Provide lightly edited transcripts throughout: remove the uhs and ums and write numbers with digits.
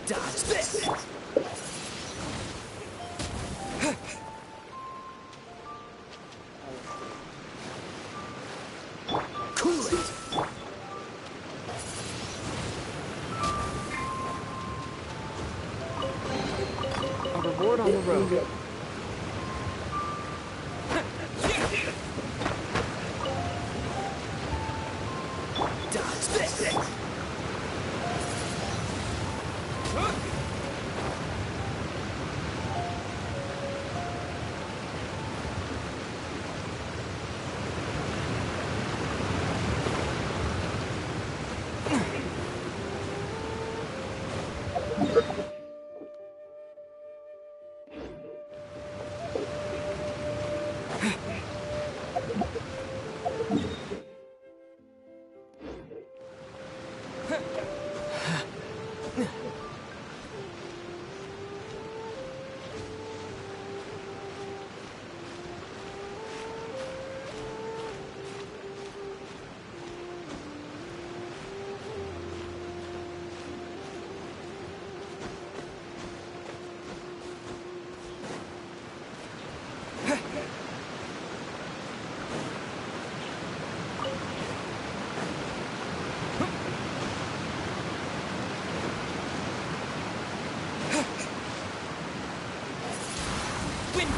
Dodge this! Cool it! A reward on the road. Dodge this!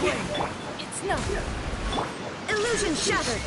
It's no. Illusion shattered.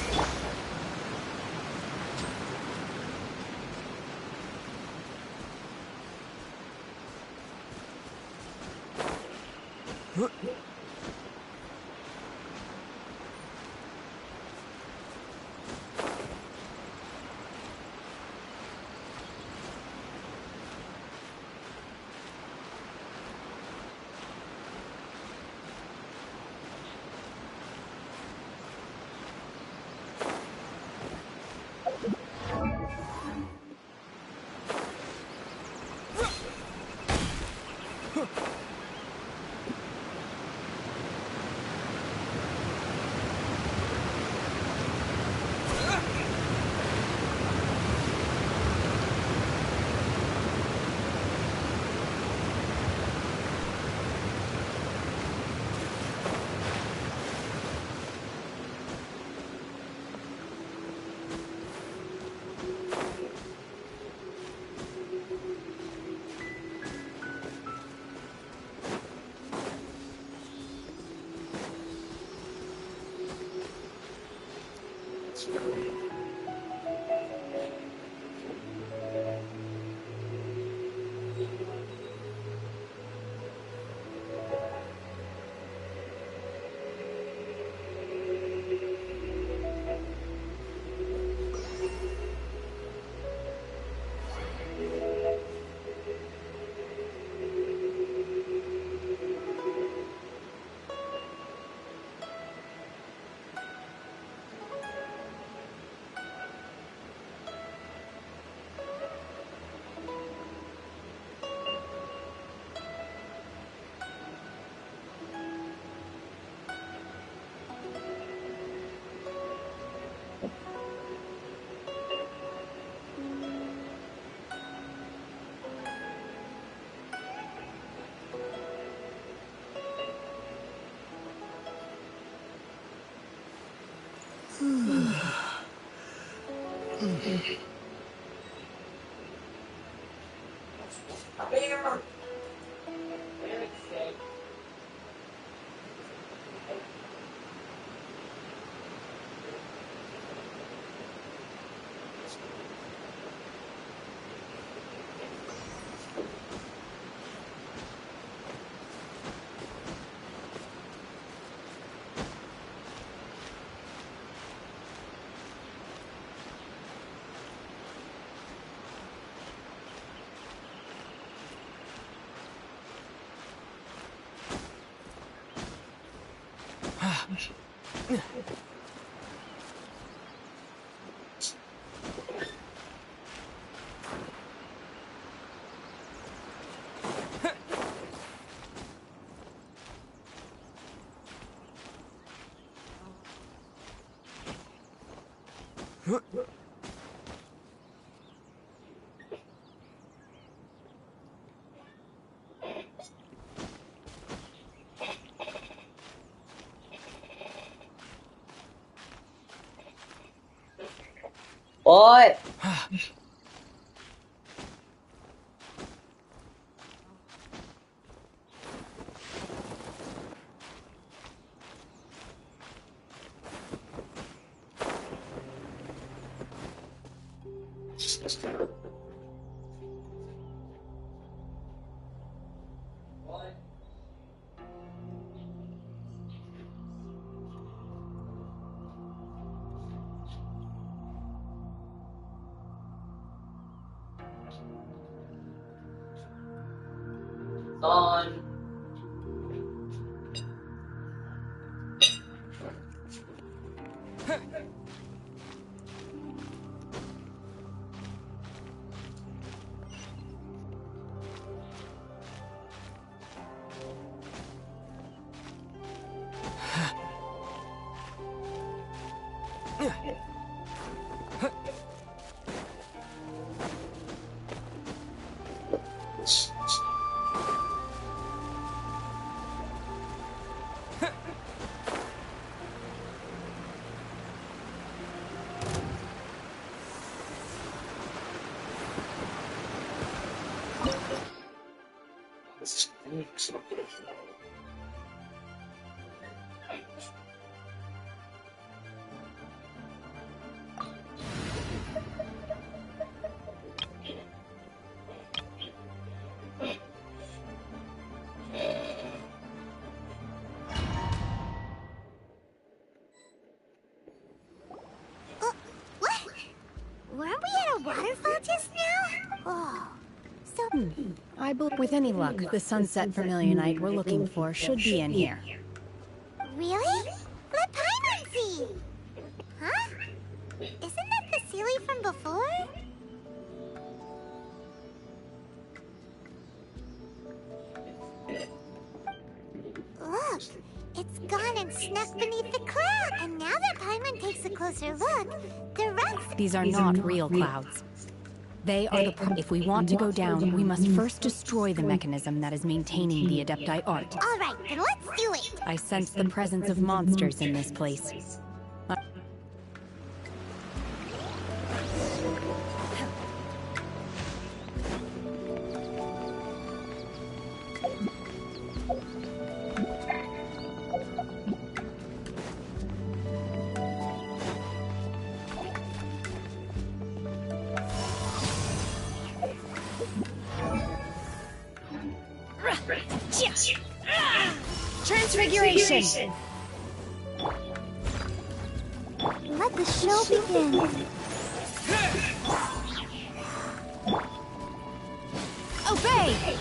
What? On. Weren't we at a waterfall just now? Oh, so... I believe with any luck, the sunset vermilionite we're looking for should be in here. Really? Let Paimon see! Huh? Isn't that the Sealy from before? Look! It's gone and snuck beneath the cloud! And now that Paimon takes a closer look, the rocks... These are not real clouds. They are if we want to go down, we must first destroy the mechanism that is maintaining the Adepti art. Alright, then let's do it! I sense the presence of monsters in this place. Transfiguration! Let the show begin! Obey!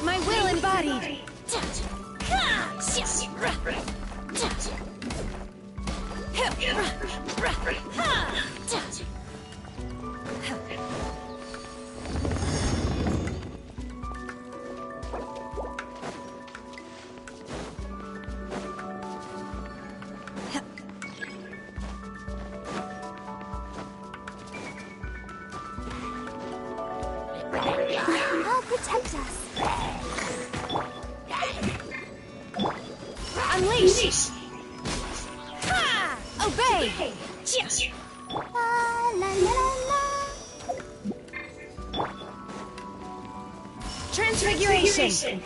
My will embodied! I'll protect us. Unleash! Ha! Obey! La la la la. Transfiguration!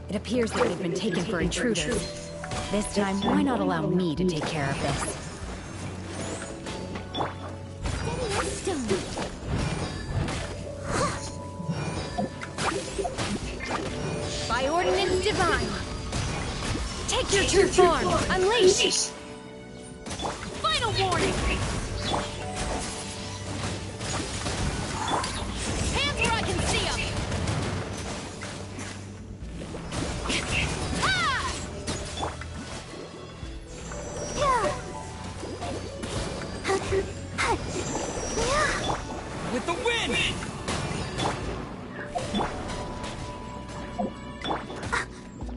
It appears that they've been taken for intruders. This time, why not allow me to take care of this? By ordinance divine, take your true form. Unleash. Final warning. Hands where I can see 'em. With the wind!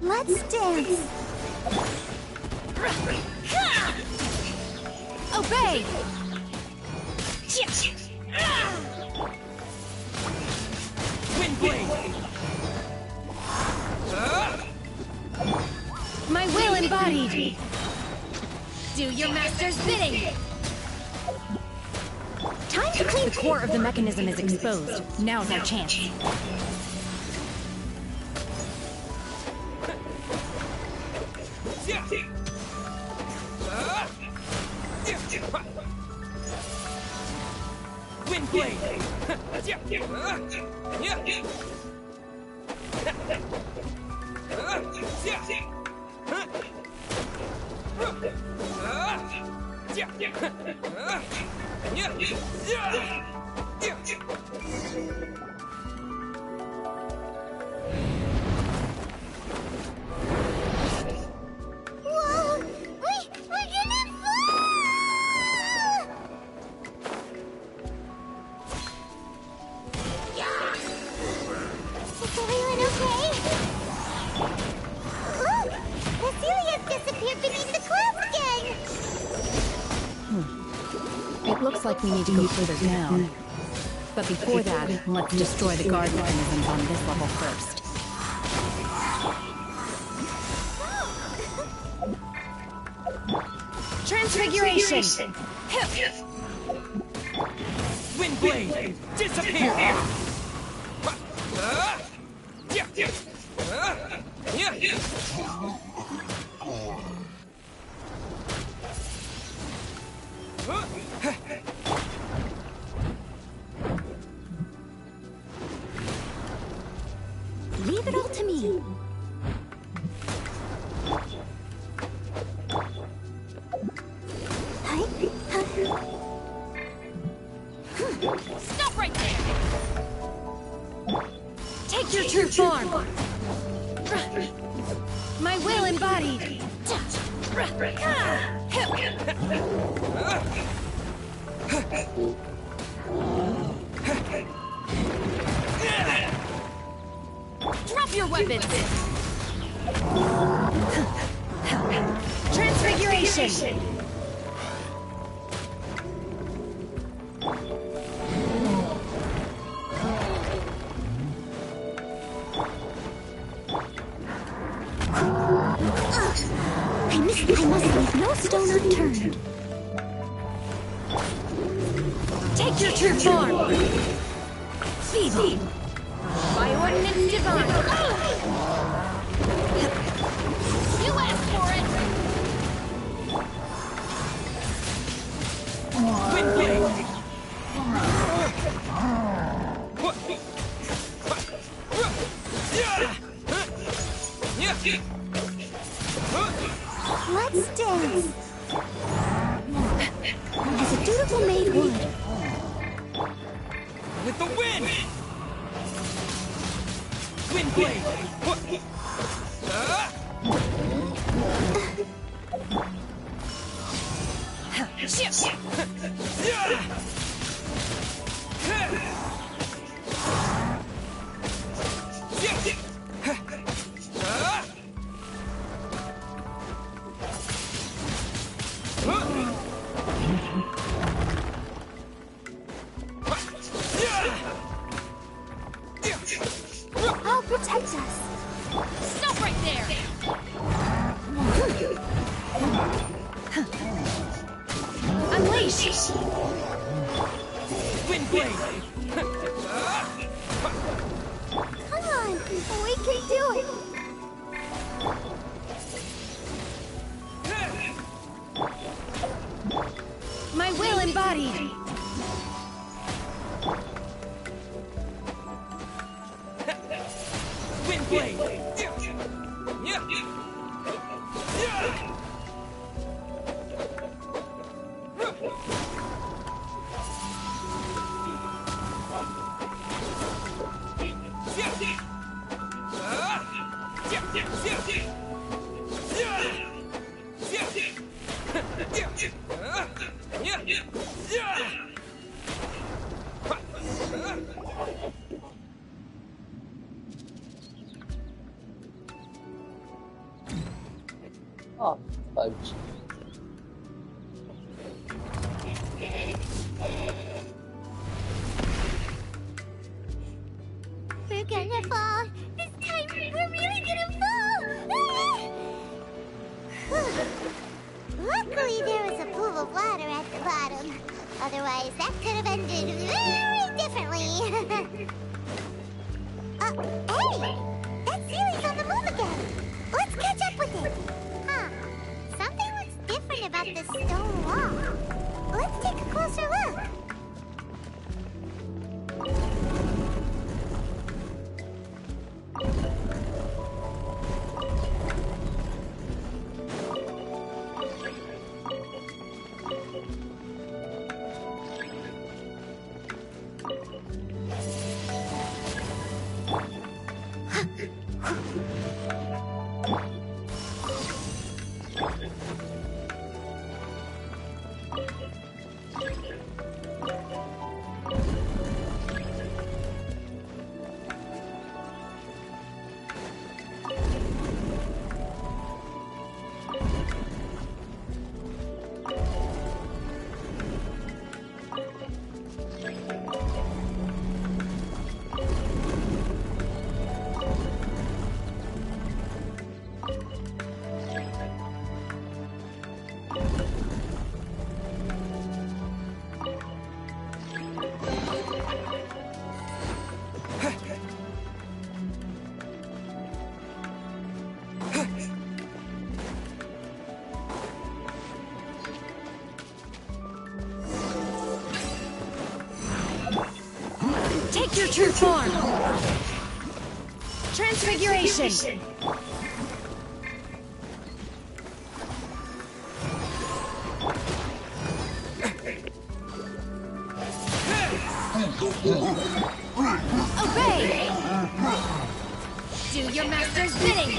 Let's dance. Obey! Wind blade! My will embodied! Do your master's bidding! Time to clean. The core of the mechanism is exposed. Now's our chance. Wind blade! Whoa! We're gonna fall! Is everyone okay? Look! Cecilia's disappeared beneath the clouds again! It looks like we need to go further down. But before that, let's destroy the guard mechanisms on this level first. Transfiguration! Wind blade! Disappear! Leave it all to me. Stop right there! Take your true form! My will embodied! Drop your weapons! Transfiguration! I must leave no stone unturned. Take your true form! Feeble! By ordinance divine! You asked for it! Wind blade! blade! I'll protect us. Stop right there! Unleash! Wind blade! Come on, we can do it. My will embodied! Wind blade! Oh, fudge. We're gonna fall. This time, we're really gonna fall. Luckily, there was a pool of water at the bottom. Otherwise, that could have ended very differently. Hey! That ceiling's on the move again. Let's catch up with it. Huh. Something looks different about this stone wall. Let's take a closer look. Take your true form! Transfiguration! Obey! Do your master's bidding!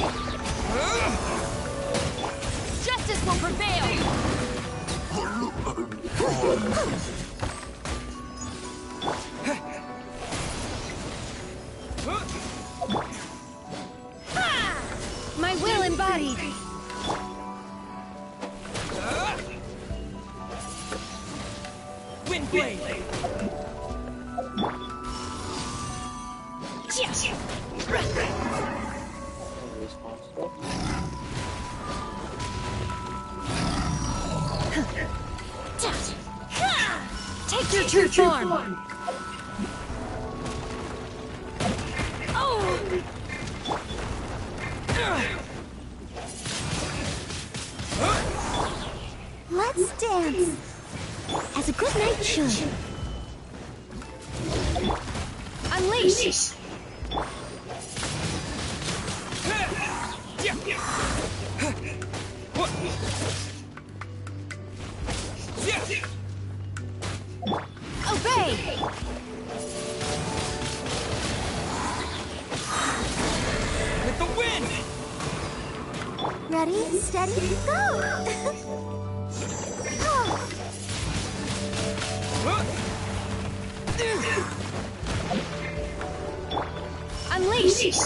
Justice will prevail! My will embodied! Wind blade! Responsible. Take your true form! Oh! Let's dance. As a good knight should. Unleash! Obey! Ready, steady, go! Oh. Unleash!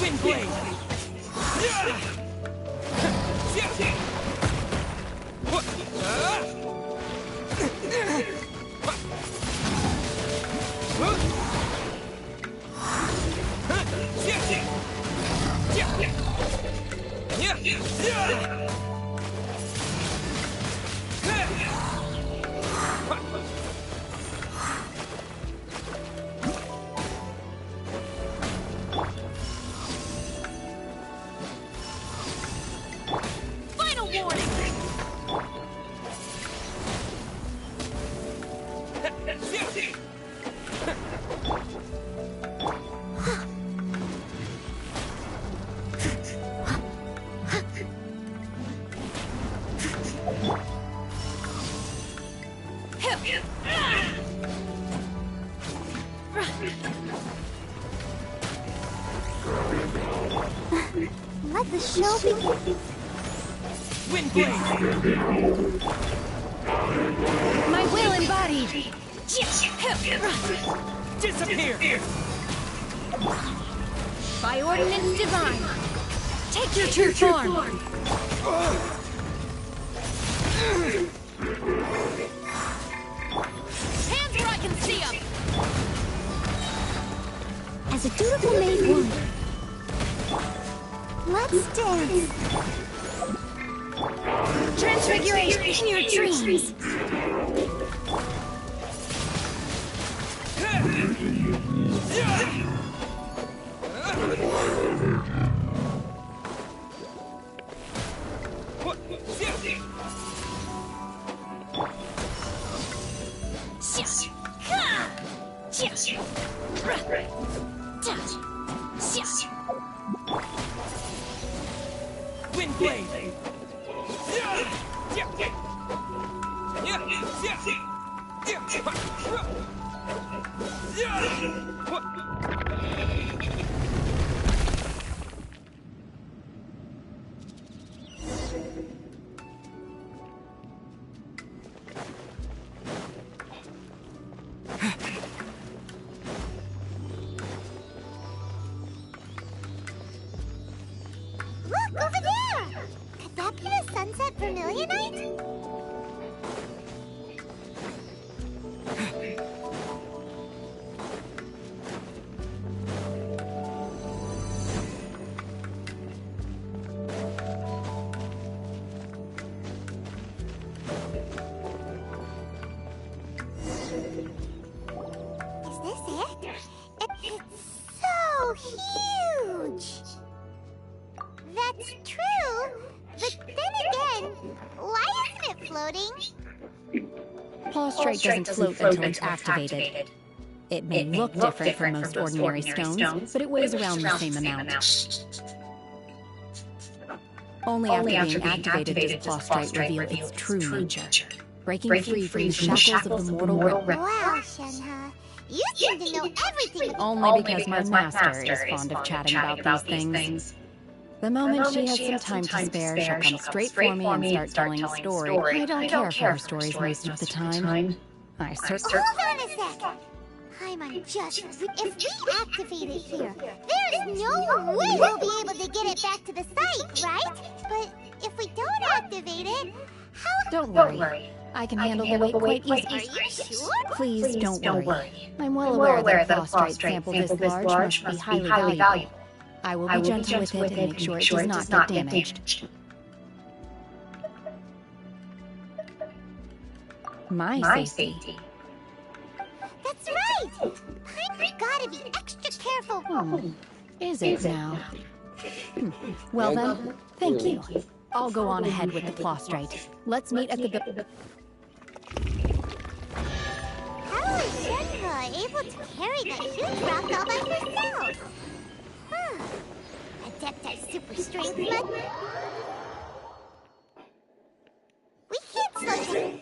Wind blade! Final warning! Let the show begin. Wind blade! My will embodied! Disappear! By ordinance divine! Take your true form! Hands where I can see them! As a dutiful maid woman, let's dance. Transfiguration in your dreams! Wind blade! Look, over there! Could that be the Sunset Vermilionite? Is this it? It's so huge! That's true, but then again, why isn't it floating? Prostrate doesn't float until it's activated. It may look different from most ordinary stones, but it weighs around the same amount. Only after being activated does prostrate reveal its true nature, breaking free from the shackles of the mortal realm. Wow, Shenhe, you seem to know everything. Only because my master is fond of chatting about these things. The moment she has some time to spare, she'll come straight for me and start telling a story. I don't care for her stories most of the time. I certainly... Hold on a sec. I'm just... If we activate it here, there's no way we'll be able to get it back to the site, right? But if we don't activate it, how... Don't worry. I can handle the weight quite easily. Are you sure? Please don't worry. I'm well aware that a prostrate sample this large must be highly valuable. I will be gentle with it and make sure it does not get damaged. My safety. That's right! I've gotta be extra careful. Is it now? Well then, thank you. I'll go on ahead with the prostrate. Let's meet at the... How is Shenhe able to carry that huge rock all by herself? Adept at super strength, but... We can't slow down.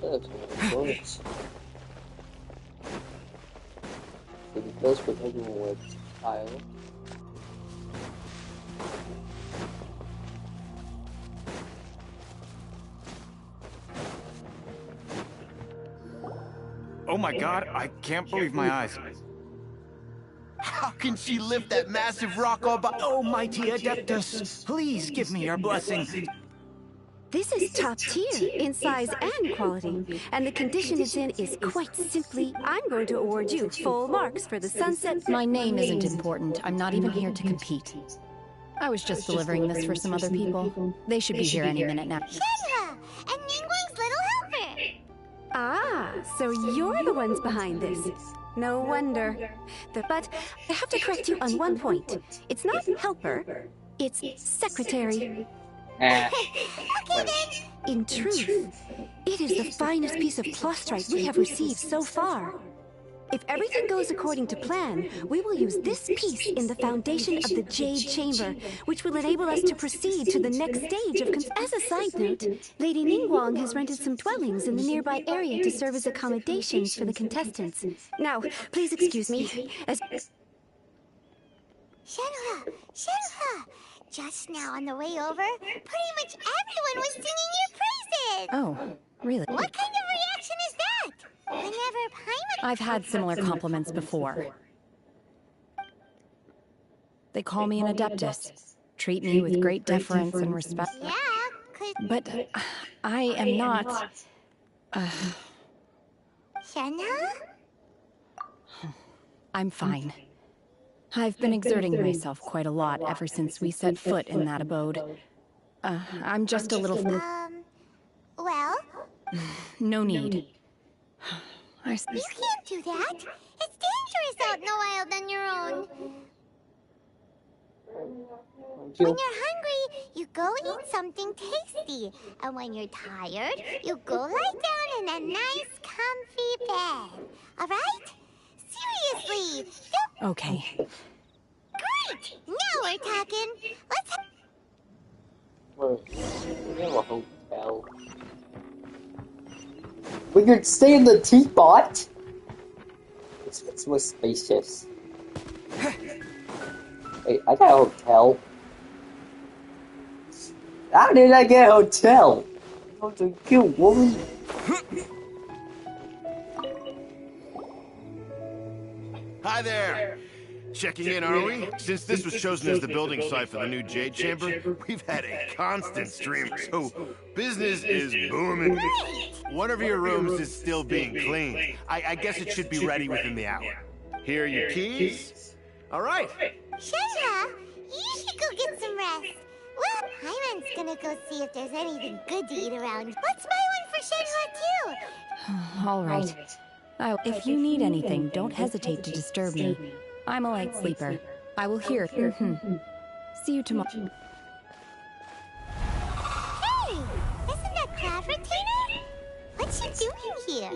That's bullets. So the best for everyone with tile. Oh my god, I can't believe my eyes. How can she lift that massive rock all by— Oh, mighty Adeptus, please give me your blessing. This is top tier in size and quality, and the condition it's in is quite simply, I'm going to award you full marks for the sunset. My name isn't important. I'm not even here to compete. I was just delivering this for some other people. They should be here any minute now. Shenhe! And Ningguang's little helper! Ah, so you're the ones behind this. No wonder. But I have to correct you on one point. It's not helper, it's secretary. Ah. Okay then! In truth, it is the finest piece of plastrite we have received so far. If everything goes according to plan, we will use this piece in the foundation of the Jade Chamber, which will enable us to proceed to the next stage of As a side note, Lady Ningguang has rented some dwellings in the nearby area to serve as accommodations for the contestants. Now, please excuse me, as... Shenhe! Shenhe! Just now on the way over, pretty much everyone was singing your praises! Oh, really? What kind of reaction is that? Whenever Paimon... I've had similar compliments before. They call me an Adeptus, treat me with great deference and respect. Yeah, 'cause... But I am not... Shenhe? I'm fine. I've been exerting myself quite a lot ever since we set foot in that abode. I'm just a little... Well? No need. You can't do that! It's dangerous out in the wild on your own! When you're hungry, you go eat something tasty. And when you're tired, you go lie down in a nice, comfy bed. Alright? Seriously! Don't... Okay. Great! Now we're talking! Let's... We have a hotel. We could stay in the teapot. It's more spacious. Wait, I got a hotel. How did I get a hotel? I was a cute woman. Hi there. Checking in, are we? Since this was chosen as the building site for the new Jade Chamber, we've had a constant stream, so business is booming. One of your rooms is still being cleaned. I guess it should be ready within the hour. Here are your keys. All right. Shenhe, you should go get some rest. Well, Paimon's gonna go see if there's anything good to eat around. Let's buy one for Shenhe, too. All right. If you need anything, don't hesitate to disturb me. I'm a light sleeper. I will hear. See you tomorrow. Hey! Isn't that Cloud Retainer? What's she doing here?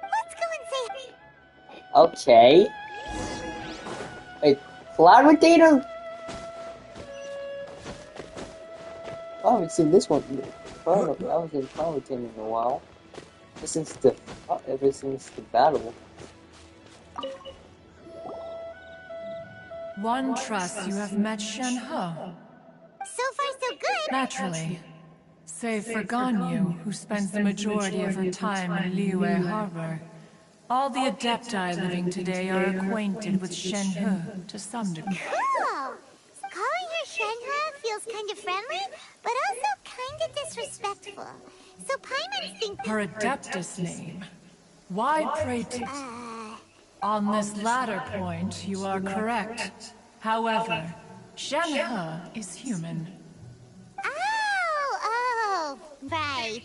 Let's go and say... Okay. Wait, Cloud Retainer? I haven't seen this one. I haven't seen Cloud Retainer in a while. Ever since the battle. One trusts you have met Shenhe. So far, so good. Naturally. Save for Ganyu, who spends the majority of her time in Liyue Harbor. All the Adepti living today are acquainted with Shenhe to some degree. Cool. Calling her Shenhe feels kind of friendly, but also kind of disrespectful. So Paimon's thinking... Her Adeptus name. Why pray On this latter point, you are correct. However, Shenhe is human. Oh, right.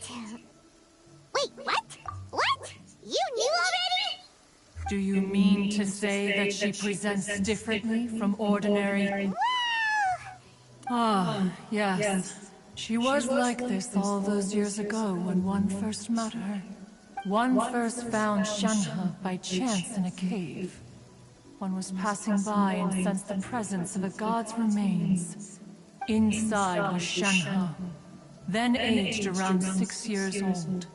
Wait, what? What? You knew already? Do you mean to say that she presents differently from ordinary? Ah, yes. She was like this all those years ago when one first met her. One first found Shenhe by chance in a cave. One was passing by and sensed the presence of a god's remains. Inside was Shenhe, then aged around 6 years old.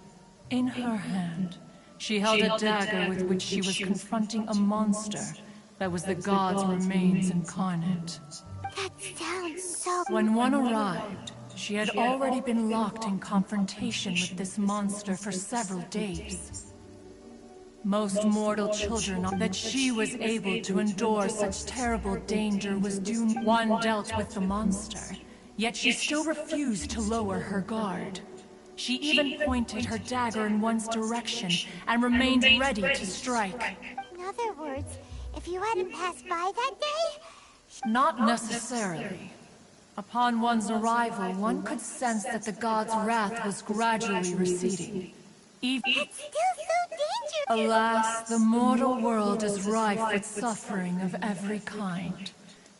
In her hand, she held a dagger with which she was confronting a monster that was the god's remains incarnate. That sounds so... When one arrived, she had already been locked in confrontation with this monster for several days. Most mortal children that she was able to endure such terrible danger was doomed. One dealt with the monster, yet she still refused to lower her guard. She even pointed her dagger in one's direction and remained ready to strike. In other words, if you hadn't passed by that day... Not necessarily. Upon one's arrival, one could sense that the god's wrath was gradually receding. That's still so dangerous! Alas, the mortal world is rife with suffering of every kind.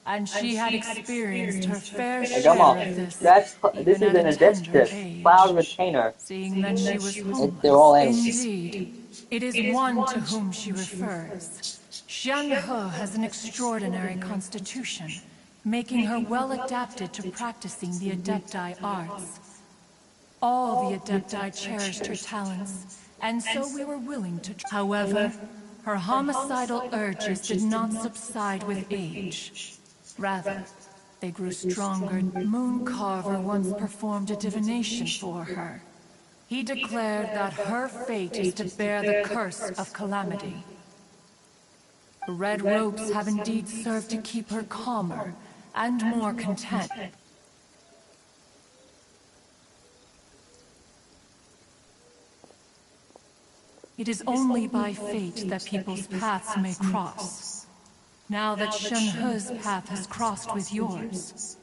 And she had experienced her fair Hey, come share on. of this, This even is at an a tender adaptive age. cloud retainer. Seeing that she was They're all homeless, enemies. indeed, it is one to whom she refers. Shenhe has an extraordinary constitution, making her well adapted to practicing the Adepti arts. All the Adepti cherished her talents, and so we were willing to... However, her homicidal urges did not subside with age. Rather, they grew stronger. Mooncarver once performed a divination for her. He declared that her fate is to bear the curse of calamity. The red ropes have indeed served to keep her calmer and more content. It is only by fate that people's paths may cross. Now that Shenhe's path has crossed with yours,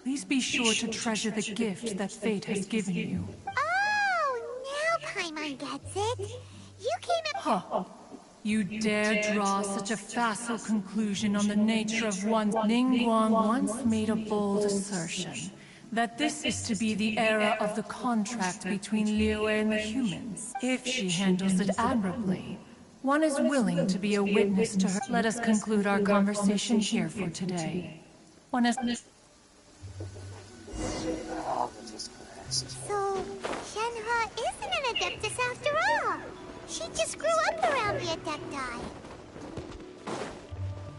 please be sure to treasure the gift that fate has given you. Oh, now Paimon gets it. You came in... Huh. You dare draw such a facile conclusion on the nature of one... Ningguang once made a bold assertion that this is to be the era of the contract between Liyue and the humans. If she handles it admirably, one is willing to be a witness to her. Let us conclude our conversation here for today. One is... Oh, goodness gracious. So, Shenhe isn't an Adeptus after all. She just grew up around the Adepti.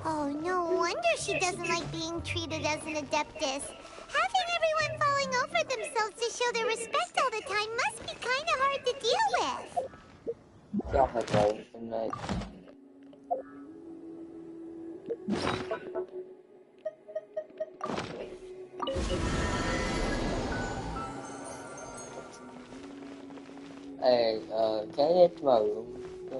Oh, no wonder she doesn't like being treated as an Adeptus. Having everyone falling over themselves to show their respect all the time must be kind of hard to deal with. Oh my god, good night. Hey, can I get to my room? No.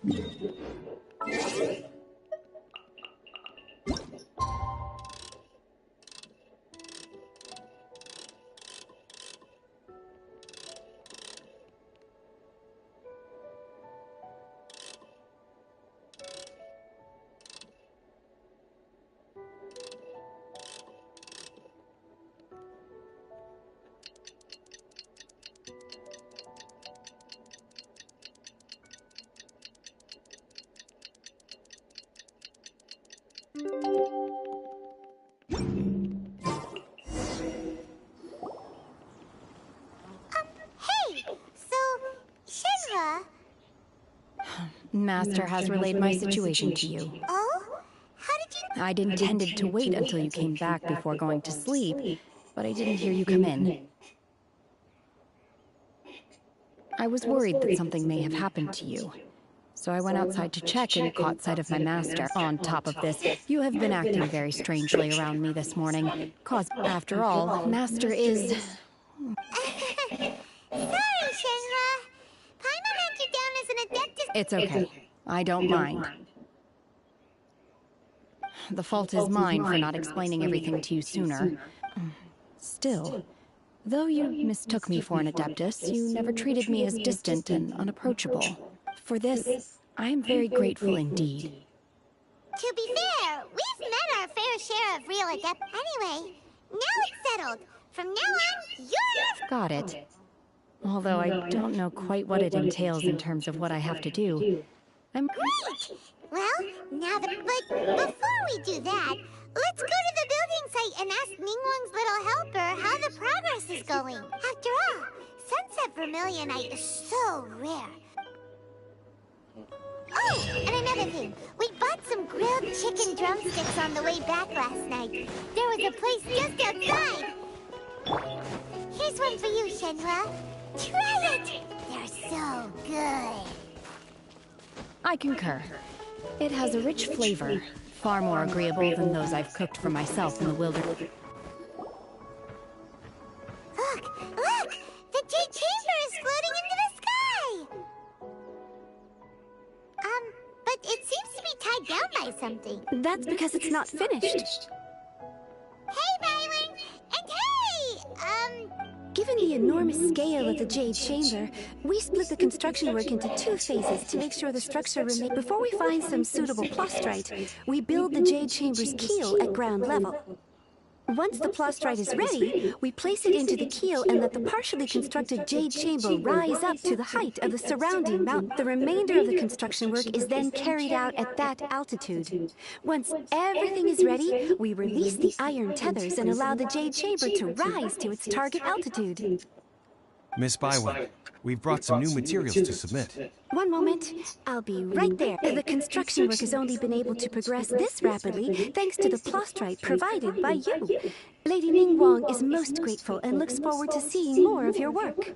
Hey! So, Shinra... Master has relayed my situation to you. Oh? How did you... I'd intended to wait until you came back before going to sleep, but I didn't hear you come in. I was worried that something may have happened to you. So I went outside to check and caught sight of my master. On top of this, you have been acting very strangely around me this morning. Cause, after all, Master is... Sorry, Shinra. Paimon had you down as an adept. It's okay. I don't mind. The fault is mine for not explaining everything to you sooner. Still, though you mistook me for an adeptus, you never treated me as distant and unapproachable. For this, I am very grateful indeed. To be fair, we've met our fair share of real adept. Anyway, now it's settled. From now on, you're... Got it. Although I don't know quite what it entails in terms of what I have to do. I'm... Great! Well, now that... But before we do that, let's go to the building site and ask Ningguang's little helper how the progress is going. After all, sunset vermilionite is so rare. Oh, and another thing. We bought some grilled chicken drumsticks on the way back last night. There was a place just outside. Here's one for you, Shenhua. Try it! They're so good. I concur. It has a rich flavor, far more agreeable than those I've cooked for myself in the wilderness. Look! The Jade Chamber is floating into the sky! But it seems to be tied down by something. That's because it's not finished. Hey, Byron! And hey, Given the enormous scale of the Jade Chamber, we split the construction work into 2 phases to make sure the structure remains. Before we find some suitable plastrite, we build the Jade Chamber's keel at ground level. Once the plastrite is ready, we place it into the keel and let the partially constructed Jade Chamber rise up to the height of the surrounding mountain. The remainder of the construction work is then carried out at that altitude. Once everything is ready, we release the iron tethers and allow the Jade Chamber to rise to its target altitude. Miss Bywell, we've brought some new materials to submit. One moment. I'll be right there. The construction work has only been able to progress this rapidly thanks to the plastrite provided by you. Lady Ningguang is most grateful and looks forward to seeing more of your work.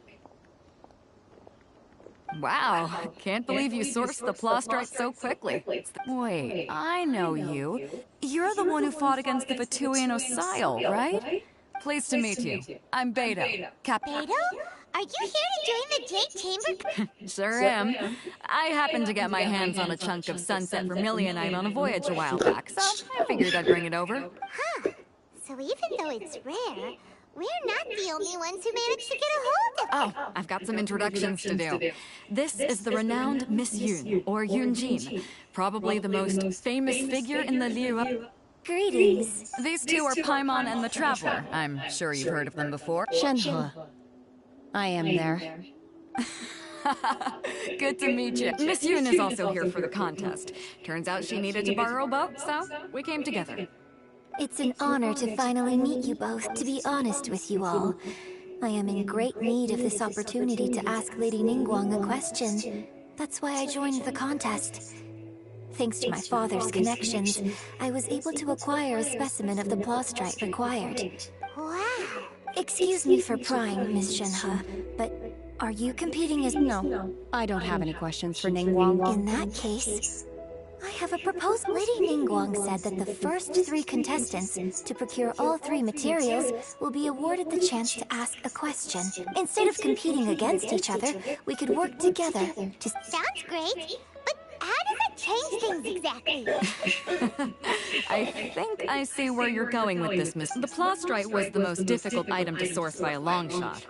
Wow, can't believe you sourced the plastrite so quickly. Wait, I know you. You're the one who fought against the Vatuian Osile, right? Pleased to meet you. I'm Beto. Beto? Are you here to join the Jade Chamber? Sure am. I happened to get my hands on a chunk of sunset vermilionite on a voyage a while back, so I figured I'd bring it over. Huh. So even though it's rare, we're not the only ones who managed to get a hold of it. Oh, I've got some introductions to do. This is the renowned Miss Yun, or Yunjin, probably the most famous figure in the Liyue. Greetings. These two are Paimon and the Traveler. I'm sure you've heard of them before. Shenhua. I am there. Good to meet you. Miss Yun is also here for the contest. Turns out she needed to borrow a boat, so we came together. It's an honor to finally meet you both, to be honest with you all. I am in great need of this opportunity to ask Lady Ningguang a question. That's why I joined the contest. Thanks to my father's connections, I was able to acquire a specimen of the plastrite required. Wow. Excuse me for prying, Miss Shenhe, but are you competing as... No, I don't have any questions for Ningguang. In that case, I have a proposal. Lady Ningguang said that the first 3 contestants to procure all 3 materials will be awarded the chance to ask a question. Instead of competing against each other, we could work together to... Sounds great. But change things exactly? I think I see where you're going with this, miss. The plastrite was the most difficult item to source by a long shot.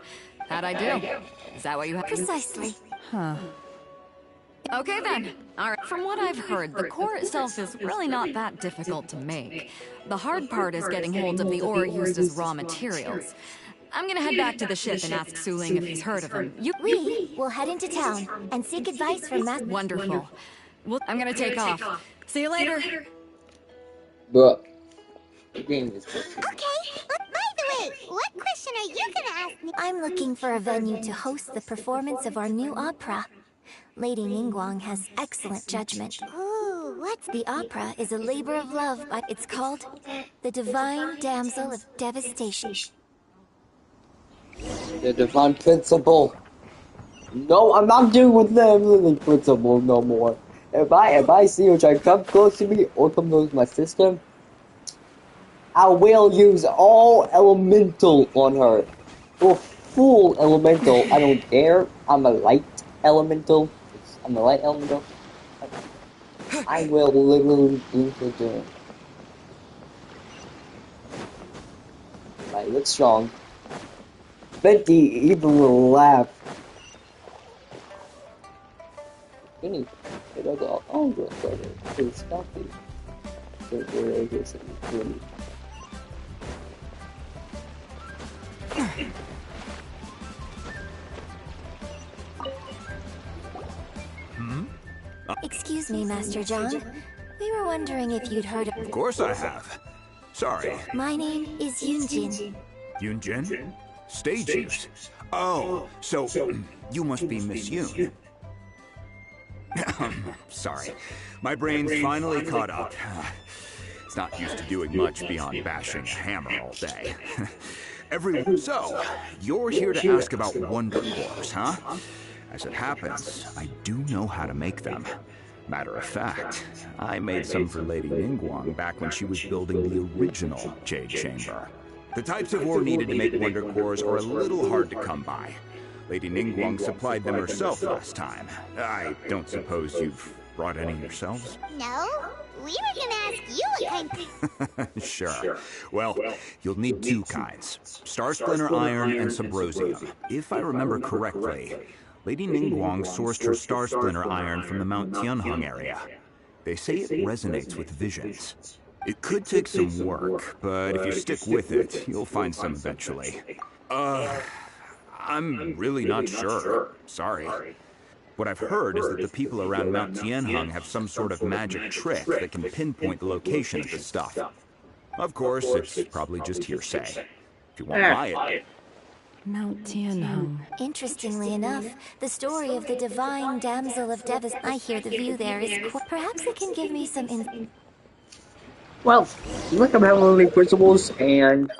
How'd I do? Is that what you have? Precisely. Huh. Okay then. Alright, from what I've heard, the core itself is really not that difficult to make. The hard part is getting hold of the ore used as raw materials. I'm gonna head back to the ship and ask Suling if he's heard of him. We will head into town and seek advice from Master... Wonderful. Well, I'm gonna take off. See you later. Bruh. The game is good. Okay, but by the way, what question are you gonna ask me? I'm looking for a venue to host the performance of our new opera. Lady Ningguang has excellent judgment. Ooh, what's The opera is a labor of love, but it's called The Divine Damsel of Devastation. The divine principle. No, I'm not doing with them living principle no more. If I see you try to come close to me or come close to my system, I will use all elemental on her. Or full elemental, I don't care. I'm a light elemental. I'm a light elemental. I will literally do the doing. Right, look strong. Betty even will laugh. Any, it does all good, but it's stuffy. So there is really. Excuse me, Master John. We were wondering if you'd heard of... Of course I have. Sorry. My name is Yunjin. Yunjin? Stage use. Oh, so you must be Miss Yoon. Sorry. My brain's finally caught up. It's not used to doing much beyond bashing a hammer all day. So, you're here to ask about Wonder Cores, huh? As it happens, I do know how to make them. Matter of fact, I made some for Lady Ningguang back when she was building the original Jade Chamber. The types of ore needed to make Wonder Cores are a little hard to come by. Lady Ningguang supplied them herself last time. I don't suppose you've brought any yourselves? No, we were gonna ask you a kind. Sure. Well, you'll need two kinds. Star Splinter Iron and Subrosium. If I remember correctly, Lady Ningguang sourced her Star Splinter Iron from the Mount Tianheng area. They say it resonates with visions. It could take some work, but if you stick with it, you'll find some eventually. I'm really not sure. Sorry. What I've heard is that the people around Mount Tianheng have some sort of magic trick that can pinpoint the location of the stuff. Of course, it's probably just hearsay. If you won't buy it... Mount Tianheng. Interestingly enough, the story of the Divine Damsel of Devastation... I hear the view there is... Perhaps it can give me some Well, look at Heavenly Principles and...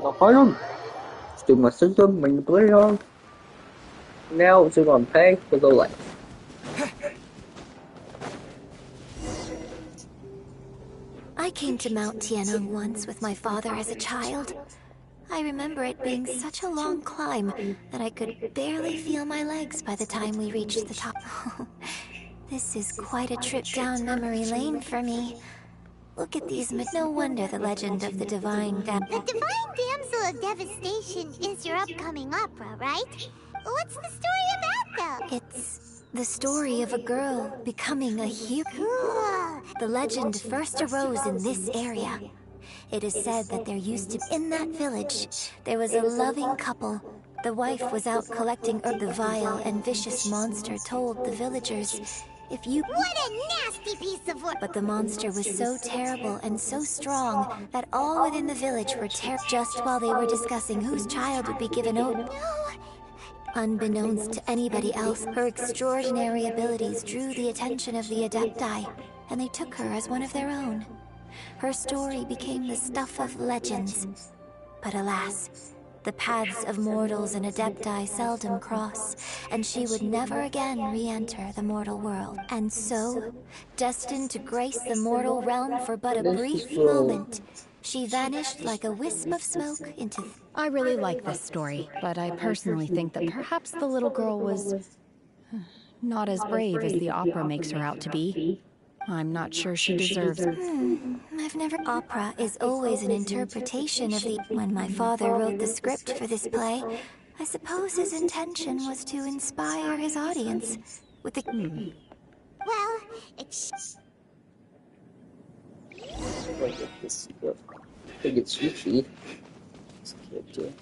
I'll find them. Do my system, bring the play on. Now it's gonna pay for the light. I came to Mount Tianheng once with my father as a child. I remember it being such a long climb that I could barely feel my legs by the time we reached the top. This is quite a trip down memory lane for me. Look at these, no wonder the legend of the Divine Damsel... The Divine Damsel of Devastation is your upcoming opera, right? What's the story about, though? It's the story of a girl becoming a hero. Cool. The legend first arose in this area. It is said that there used to... In that village, there was a loving couple. The wife was out collecting herb. The vile and vicious monster told the villagers, if you... What a nasty piece of work! But the monster was so terrible and so strong that all within the village were just while they were discussing whose child would be given over. No! Unbeknownst to anybody else, her extraordinary abilities drew the attention of the Adepti, and they took her as one of their own. Her story became the stuff of legends. But alas, the paths of mortals and Adepti seldom cross, and she would never again re-enter the mortal world. And so, destined to grace the mortal realm for but a brief moment, she vanished like a wisp of smoke into... I really like this story, but I personally think that perhaps the little girl was Not as brave as the opera makes her out to be. I'm not sure she deserves... I've never... Opera is always an interpretation of the... When my father wrote the script for this play, I suppose his intention was to inspire his audience with the... Well, it's... I think it's Yuki. This character.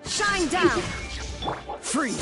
Shine down! Free!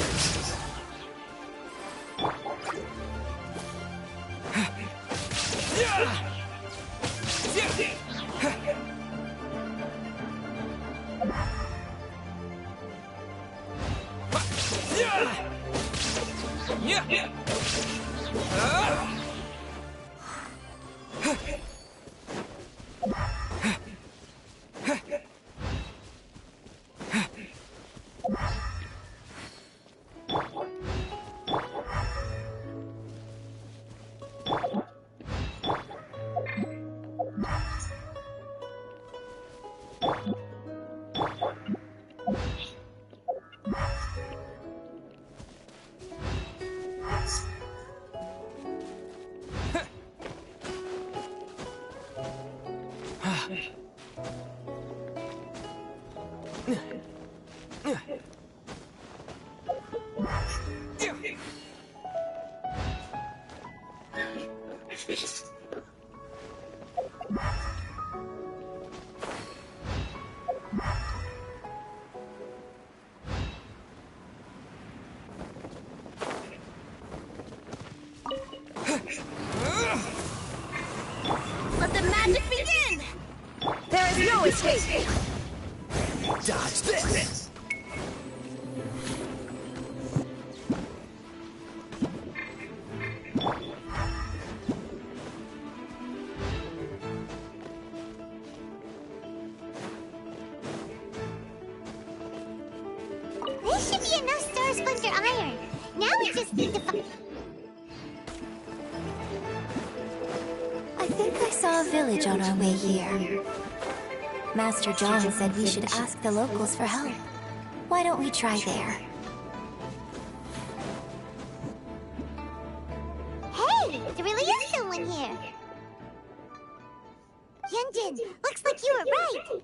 Let the magic begin! There is no escape! Dodge this! This should be enough Star Splinter iron. Now we just need to I think I saw a village on our way here. Master John said we should ask the locals for help. Why don't we try there? Hey, there really is someone here. Yunjin, looks like you were right.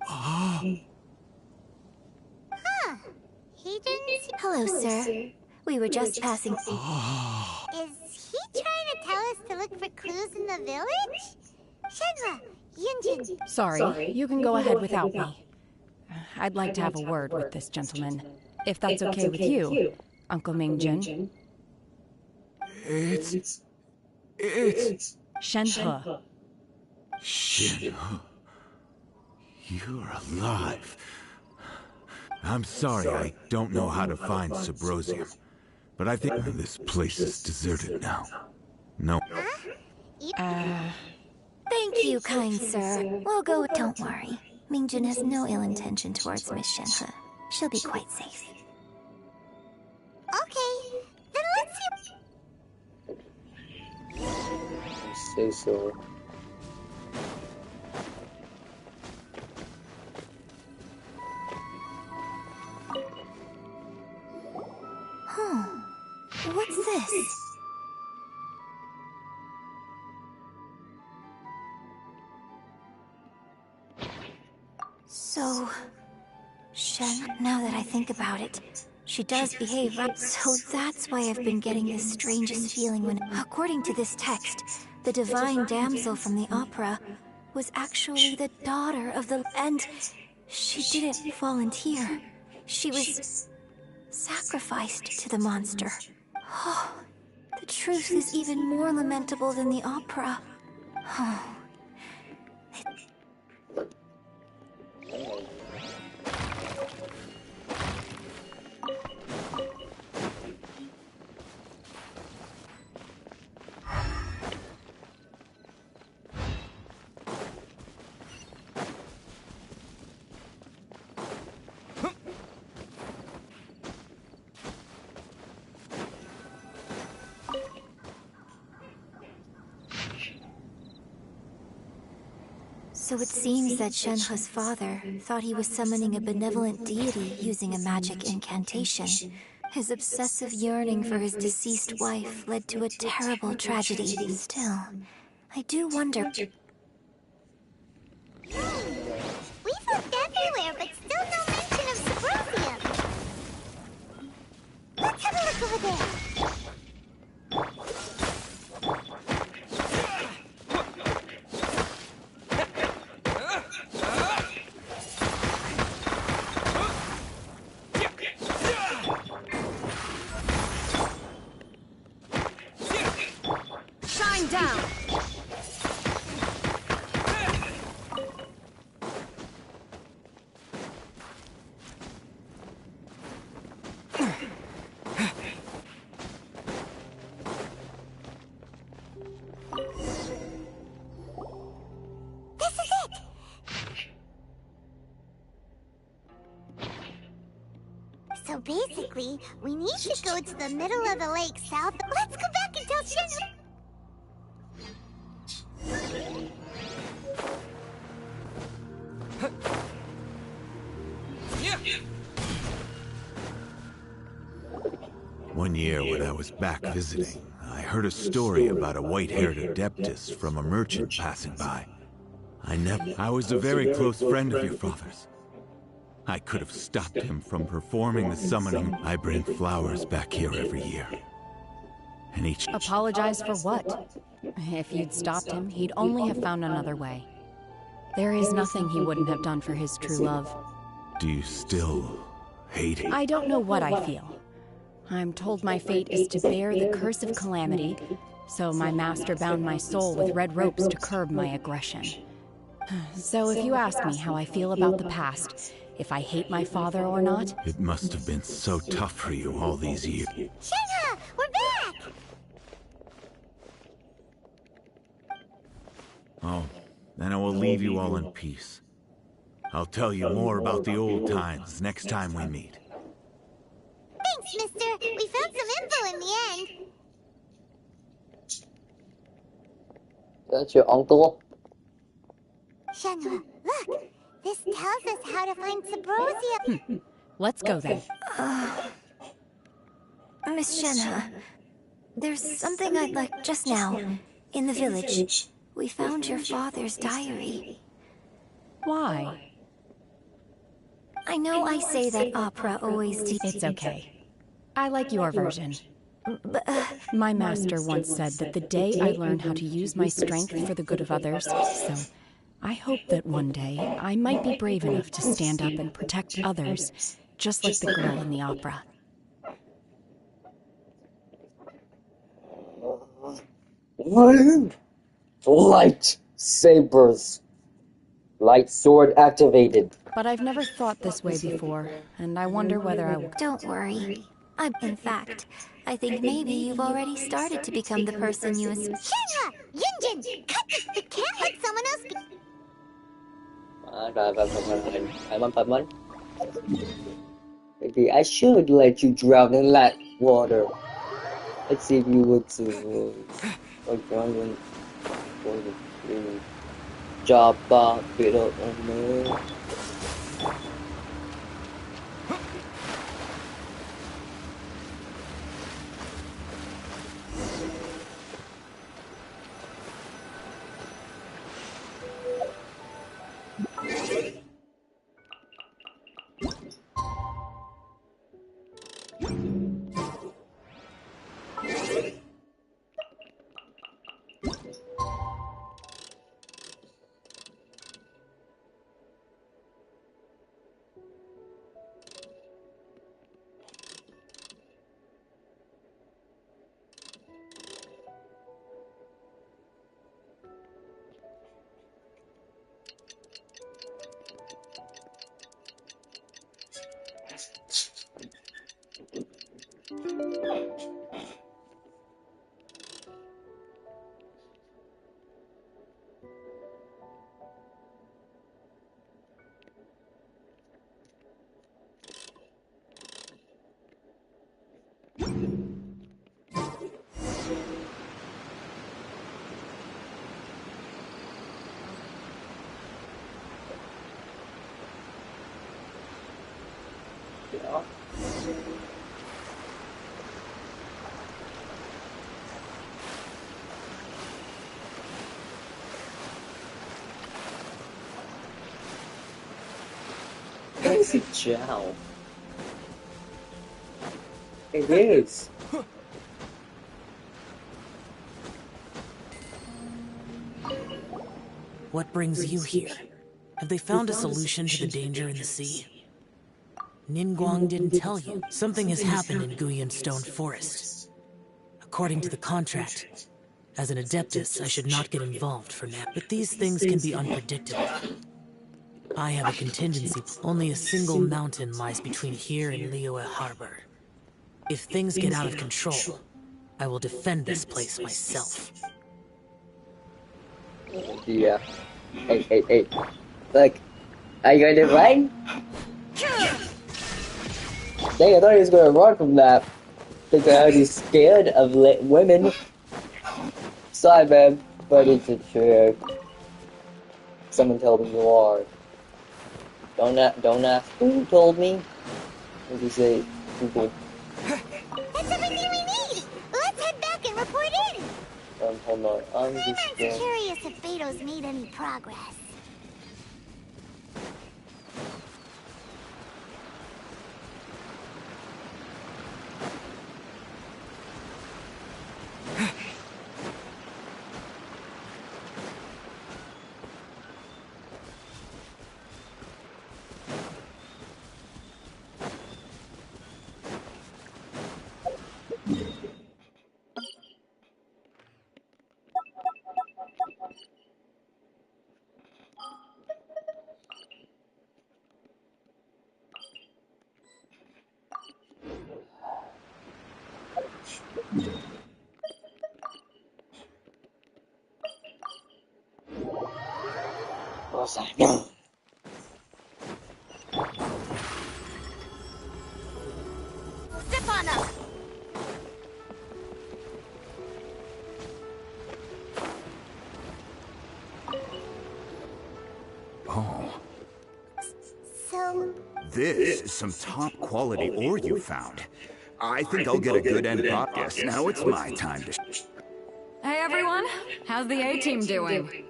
Huh. He didn't... Hello, sir. We were just passing... Is he trying to tell us to look for clues in the village? Shenhua, Yunjin. Sorry, you can go ahead without me. I'd like to have a word with this gentleman, if that's okay with you, Uncle Mingjin. It's... Shenhe. Shinhu. You're alive. I'm sorry, I don't know how to find Subrosium, but I think this place is deserted now. No. Thank you, kind sir. We'll go. Don't worry. Mingjun has no ill intention towards Miss Shenhe. She'll be quite safe. Okay, then let's see. Say so. Huh. What's this? So... Shen, now that I think about it, she does behave right. So that's why I've been getting this strangest feeling when... According to this text, the divine damsel from the opera was actually the daughter of the... And she didn't volunteer. She was sacrificed to the monster. Oh, the truth is even more lamentable than the opera. Oh. So it seems that Shenhe's father thought he was summoning a benevolent deity using a magic incantation. His obsessive yearning for his deceased wife led to a terrible tragedy. Still, I do wonder... We've looked everywhere, but still no mention of Subrosium. Let's have a look over there. Shine down! This is it! So basically, we need to go to the middle of the lake south. Let's go back and tell Shenhe. One year when I was back visiting, I heard a story about a white-haired adeptus from a merchant passing by. I was a very close friend of your father's. I could have stopped him from performing the summoning. I bring flowers back here every year. And each... Apologize for what? If you'd stopped him, he'd only have found another way. There is nothing he wouldn't have done for his true love. Do you still hate him? I don't know what I feel. I'm told my fate is to bear the curse of calamity, so my master bound my soul with red ropes to curb my aggression. So if you ask me how I feel about the past, if I hate my father or not... It must have been so tough for you all these years. Shenhe, we're back! Oh, then I will leave you all in peace. I'll tell you more about the old times next time we meet. Thanks, mister. We found some info in the end. That's your uncle? Shenhe, look. This tells us how to find Subrosium. Let's go then. Miss Shenhe, there's something I'd like just now. In the village, we found your father's diary. Why? I know I say that opera always... It's okay. I like your version. My master once said that the day I learn how to use my strength for the good of others, so I hope that one day I might be brave enough to stand up and protect others, just like the girl in the opera. Lightsabers. Light sword activated. But I've never thought this way before, and I wonder whether I will. Don't worry. In fact, I think maybe you've already started to become the person you aspire. Shenhe! Yunjin! Cut this! We can't let someone else be. Paman. Maybe I should let you drown in that water. Let's see if you would to drown in job bit of It's a gel. It is. What brings you here? Have they found a solution to the danger in the sea? Ningguang didn't tell you. Something has happened in Guyan Stone Forest. According to the contract, as an Adeptus, I should not get involved for now. But these things can be unpredictable. I have a contingency. Only a single mountain lies between here and Liyue Harbor. If things get out of control, I will defend this place myself. Yeah. Hey. Look, are you gonna run? Dang, I thought he was gonna run from that. Because he's scared of women. Sorry, man, but it's a trick. Someone told me you are. Don't ask who told me. What do you say? People. That's everything we need! Let's head back and report in! Hold on. I'm just curious if Beto's made any progress. No. Step on up! Oh. So... This is some top quality ore you found. I think I'll get a good end prop guess. Now it's my time to... Hey everyone, how's the A-team doing?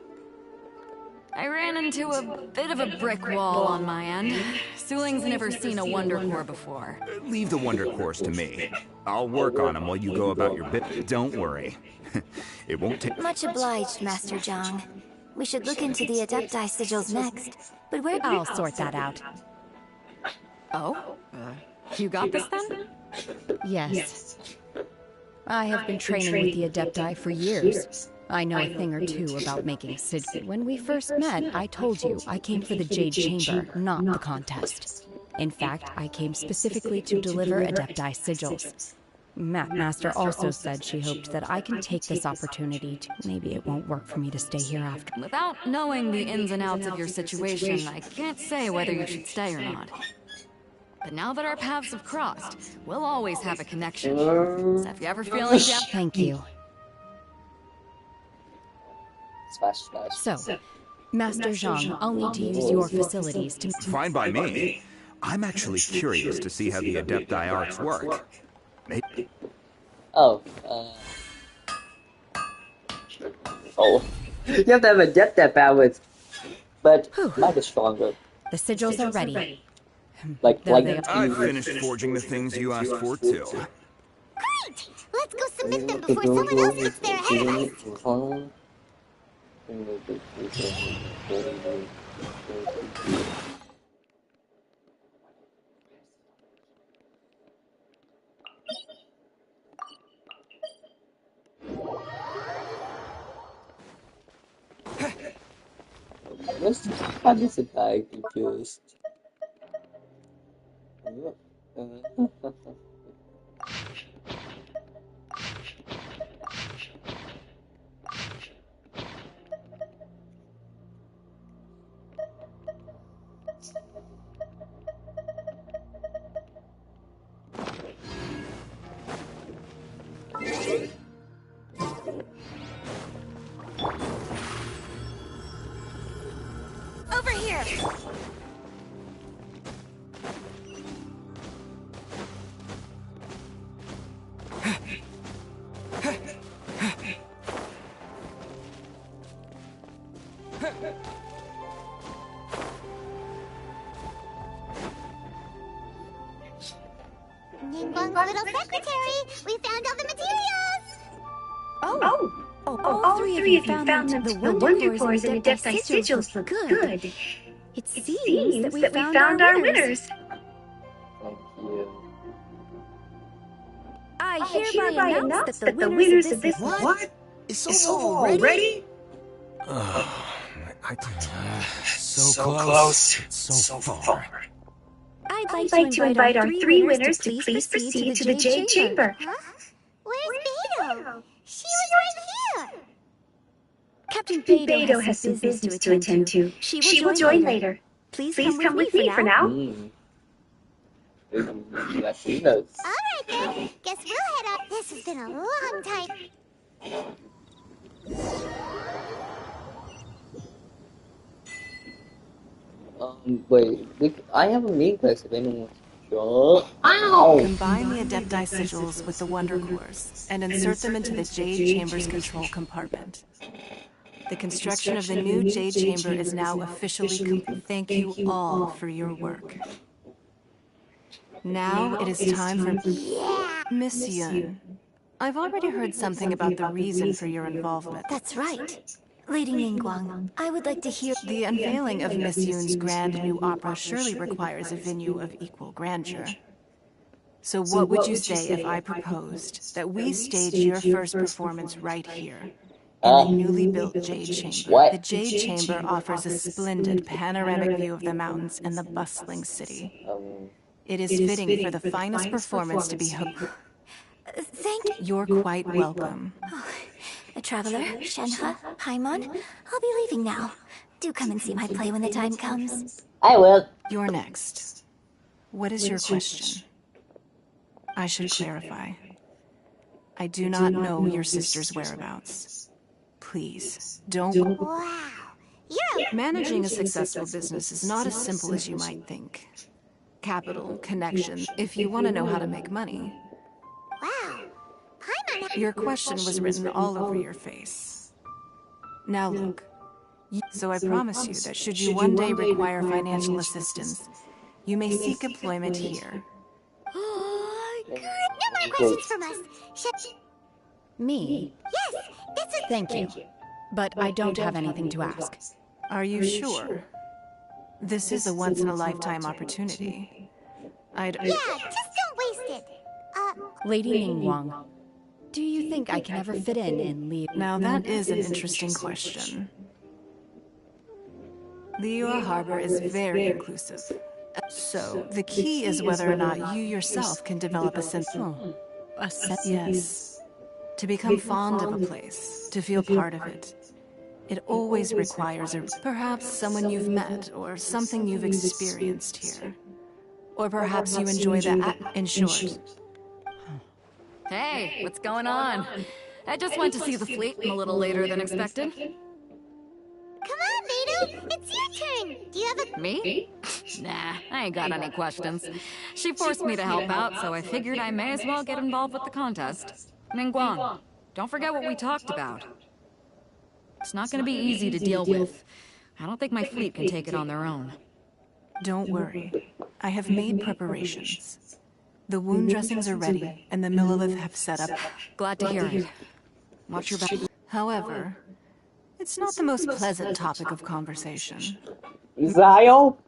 I ran into a bit of a brick wall on my end. Suling's never seen a Wonder Core before. Leave the Wonder Cores to me. I'll work on them while you go about your bit. Don't worry. It won't take... Much obliged, Master Zhang. We should look into the Adepti sigils next. But where... I'll sort that out. Oh? You got this then? Yes. I have been training with the Adepti for years. I know a thing or two about making sigils. When we first met, I told you I came for the Jade Chamber, not the contest. In fact, I came specifically to deliver Adepti sigils. Master also said she hoped that I can take this opportunity to... Maybe it won't work for me to stay here after. Without knowing the ins and outs of your situation, I can't say whether you should stay or not. But now that our paths have crossed, we'll always have a connection. So if you ever feeling down... Thank you. Smash. So, Master Zhang, I'll need to use your facilities to... Fine by me. I'm actually curious to see how the Adepti arts work. Maybe. Oh, you have to have Adepti powers, but mine is stronger. The sigils are ready. Like I finished forging the things you asked for, too. Great! Let's go submit them before someone else gets there ahead of us. How does it bag just? Over here! Ningguang's little secretary! We found all the materials! All three of you found them. The Wonder Cores and Adepti sigils look good. It seems that we found our winners. Thank you. I hereby announce that the winners of this... What? It's over already? So close. So far. I'd like to invite our three winners to please proceed to the Jade Chamber. Huh? Where's Beidou? She was right here! Captain Beidou has some business to attend to. She will join later. Please come with me for now. Latinos. Alright then, guess we'll head up. This has been a long time. Wait, I have a main quest if anyone wants to join. Ow! Combine the Adepti sigils with the Wonder Cores and insert them into the Jade Chamber's control compartment. The construction of the new Jade Chamber is now officially complete. Thank you all for your work. Now it is time for... Miss Yun, I've already heard something about the reason for your involvement. That's right. Lady Ningguang, I would like to hear... The unveiling of Miss Yun's grand new opera surely requires a venue of equal grandeur. So what would you say if I proposed that we stage your first performance right here, in the newly built Jade Chamber? What? The Jade Chamber offers a splendid panoramic view of the mountains and the bustling city. It is fitting for the finest performance to be held. Thank you. You're quite welcome. A traveler, Shenhe, Paimon, I'll be leaving now. Do come and see my play when the time comes. I will. You're next. What is your question? I should clarify. I do not know your sister's whereabouts. Please, don't... Wow. You're a... Managing a successful business is not as simple as you might think. Capital, connections, if you want to know how to make money. Wow. Paimon... Your question was written all over your face. Now look. So I promise you that should you one day require financial assistance, you may seek employment here. No more questions from us. Me? Yes, that's a... Thank you. But I don't have anything to ask. Are you sure? This is a once-in-a-lifetime opportunity. Yeah, just don't waste it. Lady Ningguang, Do you think I can ever fit in Liyue? Now that is an interesting question. Liyue Harbor is very inclusive. So, the key is whether or not you yourself can develop a sense... Yes. To become fond of a place, to feel part of it. It always requires perhaps someone you've met, or something you've experienced here. Or perhaps you enjoy the in short. Hey, what's going on? I just went to see the fleet a little later than expected. Come on, Beto! It's your turn! Do you have a... Me? Nah, I ain't got any questions. She forced me to help out, so I figured I may as well get involved with the contest. Ningguang, don't forget what we talked about. It's not gonna be easy to deal with. I don't think my fleet can take it on their own. Don't worry. I have made preparations. The wound dressings are ready, and the Millilith have set up. Glad to hear it. Watch your back. However, it's not the most pleasant topic of conversation. Zio?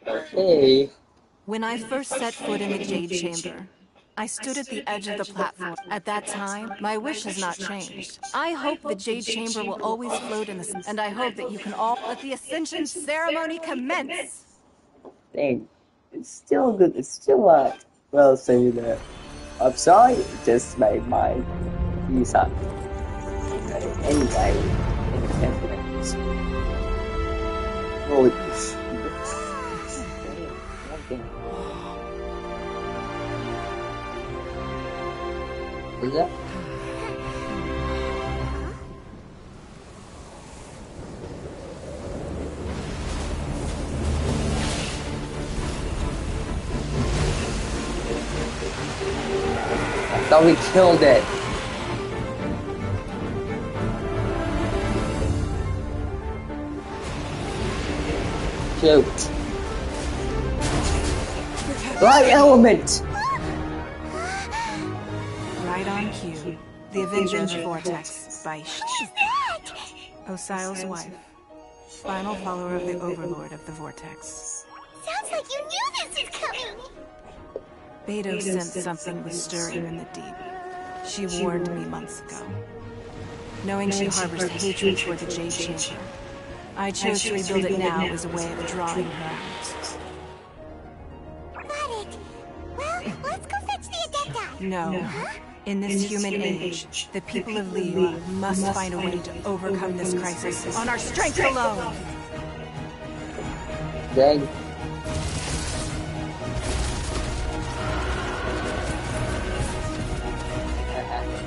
Okay. When I first set foot in the Jade Chamber, I stood at the edge of the platform. At that time, my wish has not changed. I hope the Jade Chamber will always float in the... And I hope that you can all let the Ascension ceremony commence! Dang. It's still good. It's still well say that. I'm sorry, it just made my peace up. Anyway, in 10 minutes. Holy Is that? I thought we killed it. Shoot. Right element! Right on cue. The Avenger of the Vortex by Osial's wife. Final follower of the Overlord of the Vortex. Sounds like you knew this was coming! Beto sensed something was stirring in the deep. She warned me months ago. Knowing she harbors hatred toward the Jade Chamber, I chose to rebuild it now as a way of drawing her out. Got it! Well, let's go fetch the Adepti! No. In this human age, the people of Liyue must find a way to overcome this crisis on our strength alone! Dang.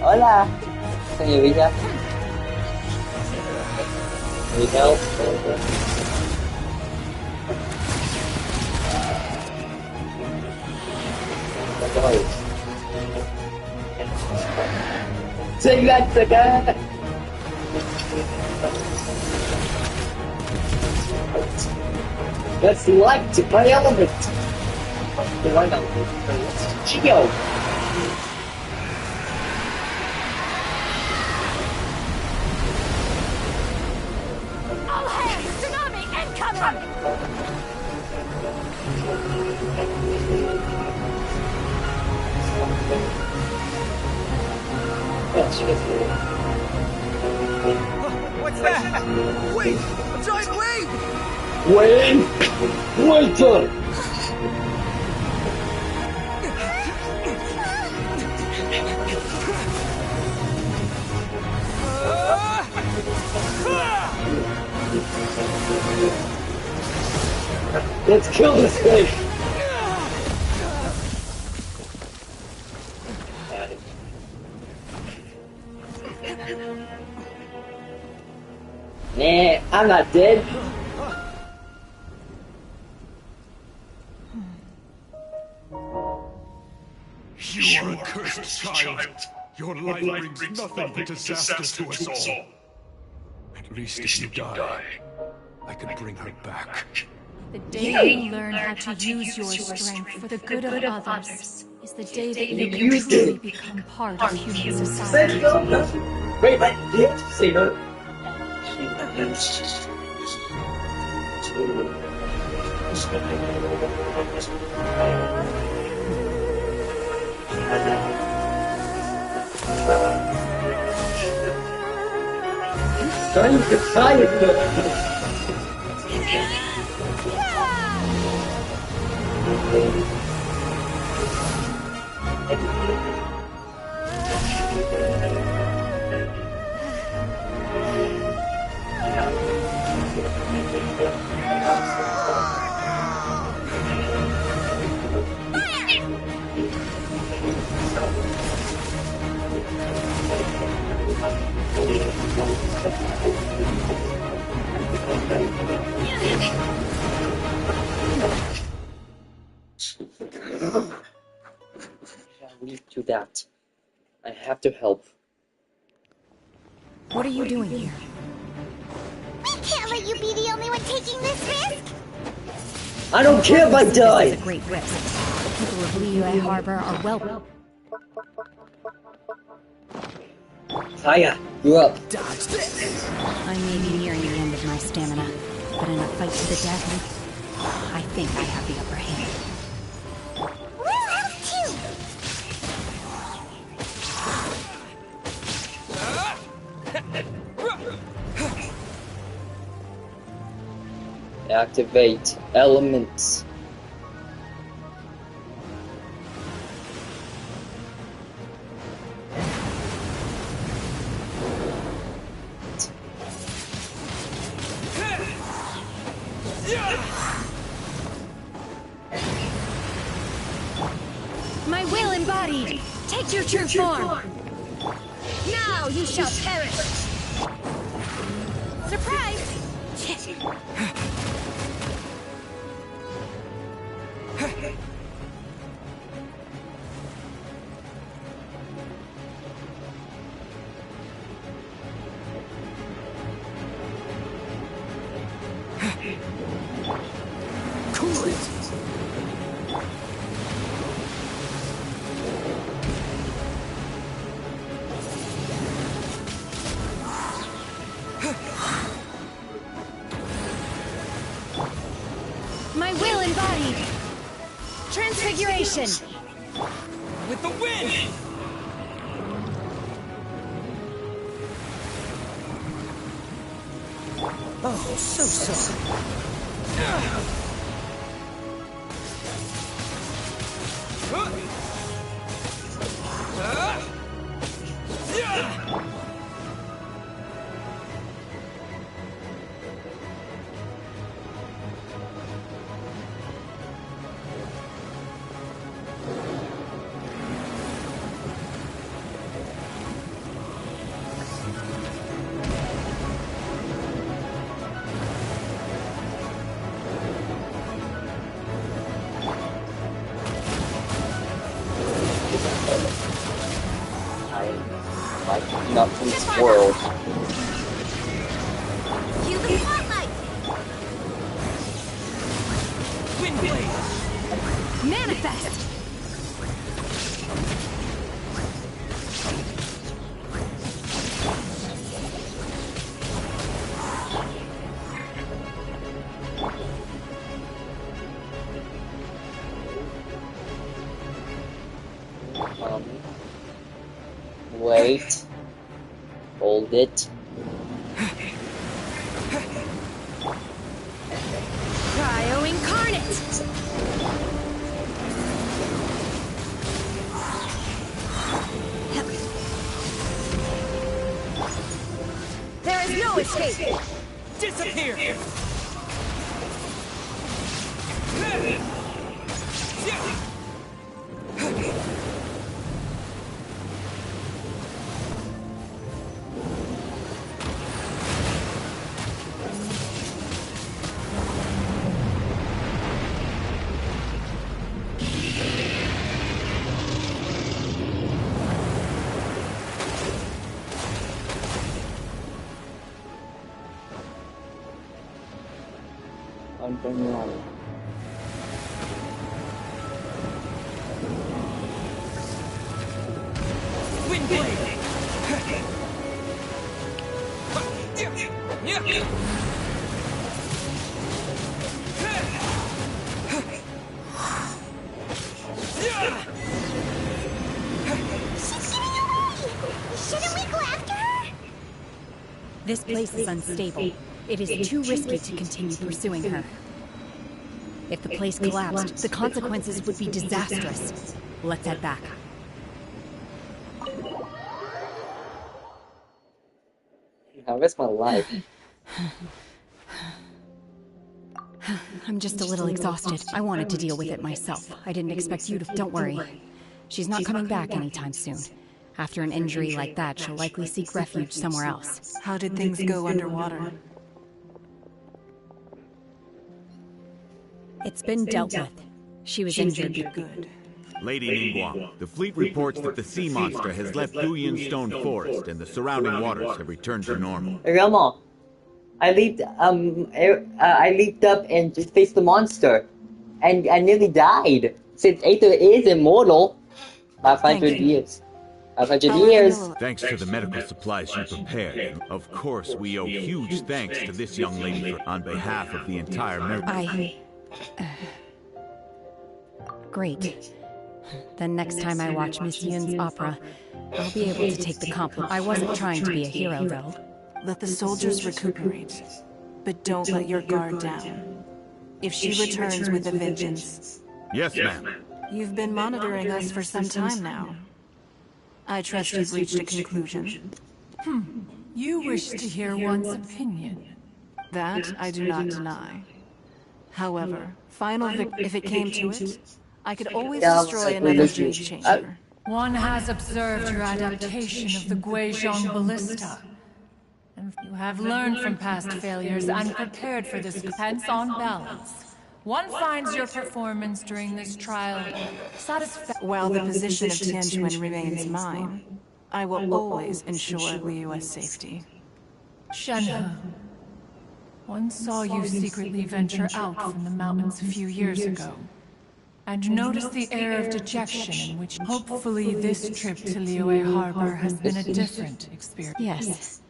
Hola. Señorita. Need help? Take that, the guy. That's light by element. Why not? Geo. All hands! Tsunami incoming! What's that? Wait! A giant wave! Wave! Waiter! Let's kill this thing! Nah, I'm not dead. You are a cursed child. Your life brings nothing but disaster to us all. At least if you die, I can bring her back. The day you learn how to use your strength for the good of others is the day that you can truly become part of human society. Wait, what? Did you say no? I'll leave to that. I have to help. What are you doing here? We can't let you be the only one taking this risk! I don't care if I die! This is a great risk. The people of Liyue Harbor are well... Kaya, you're up. I may be nearing the end of my stamina, but in a fight to the death, I think I have the upper hand. We'll help too! Activate elements. My will embodied! Take your true form! Now you shall perish! Surprise! Cool it! My will embodied! Transfiguration! With the wind! Oh, so sorry. Not from this world. Cue the spotlight! Windblade! Manifest! Wait. Hold it. Cryo incarnate! There is no escape! Disappear! Wrong. This place is unstable. It is too risky to continue pursuing her. If the place collapsed, the consequences would be disastrous. Let's head back. I risk my life. I'm just a little exhausted. I wanted to deal with it myself. I didn't expect you to... Don't worry. She's not coming back anytime soon. After an injury like that, she'll likely seek refuge somewhere else. How did things go underwater? It's been dealt with. She was injured. Good. Lady Ningguang, the fleet reports that the sea monster has left Guyan Stone Forest and the surrounding waters have returned to normal. Grandma, I leaped up and just faced the monster, and I nearly died. Since Aether is immortal, 500 years. 500 years. Thanks to the medical supplies you prepared. Of course, we owe huge thanks to this young lady on behalf of the entire Great. Then next time I watch Miss Yun's opera, I'll be able to take the compliment. I wasn't trying to be a hero, though. Let the soldiers recuperate, but don't let your guard down. If she returns with a vengeance... Yes, ma'am. You've been monitoring us for some time now. I trust you've reached a conclusion. You wish to hear one's opinion. That I do not deny. However, if it came to it, I could always destroy another jade chamber. One has observed your adaptation of the Guizhong ballista. And you have learned from past failures and prepared for this. Depends on balance. One finds your performance during this trial satisfactory. While the position of Tianjuan remains mine, I will always ensure Liyue's safety. Shenhe, one saw you secretly venture out from the mountains a few years ago, and noticed the air of dejection in which hopefully this trip to Liyue Harbor has been a different experience. Yes.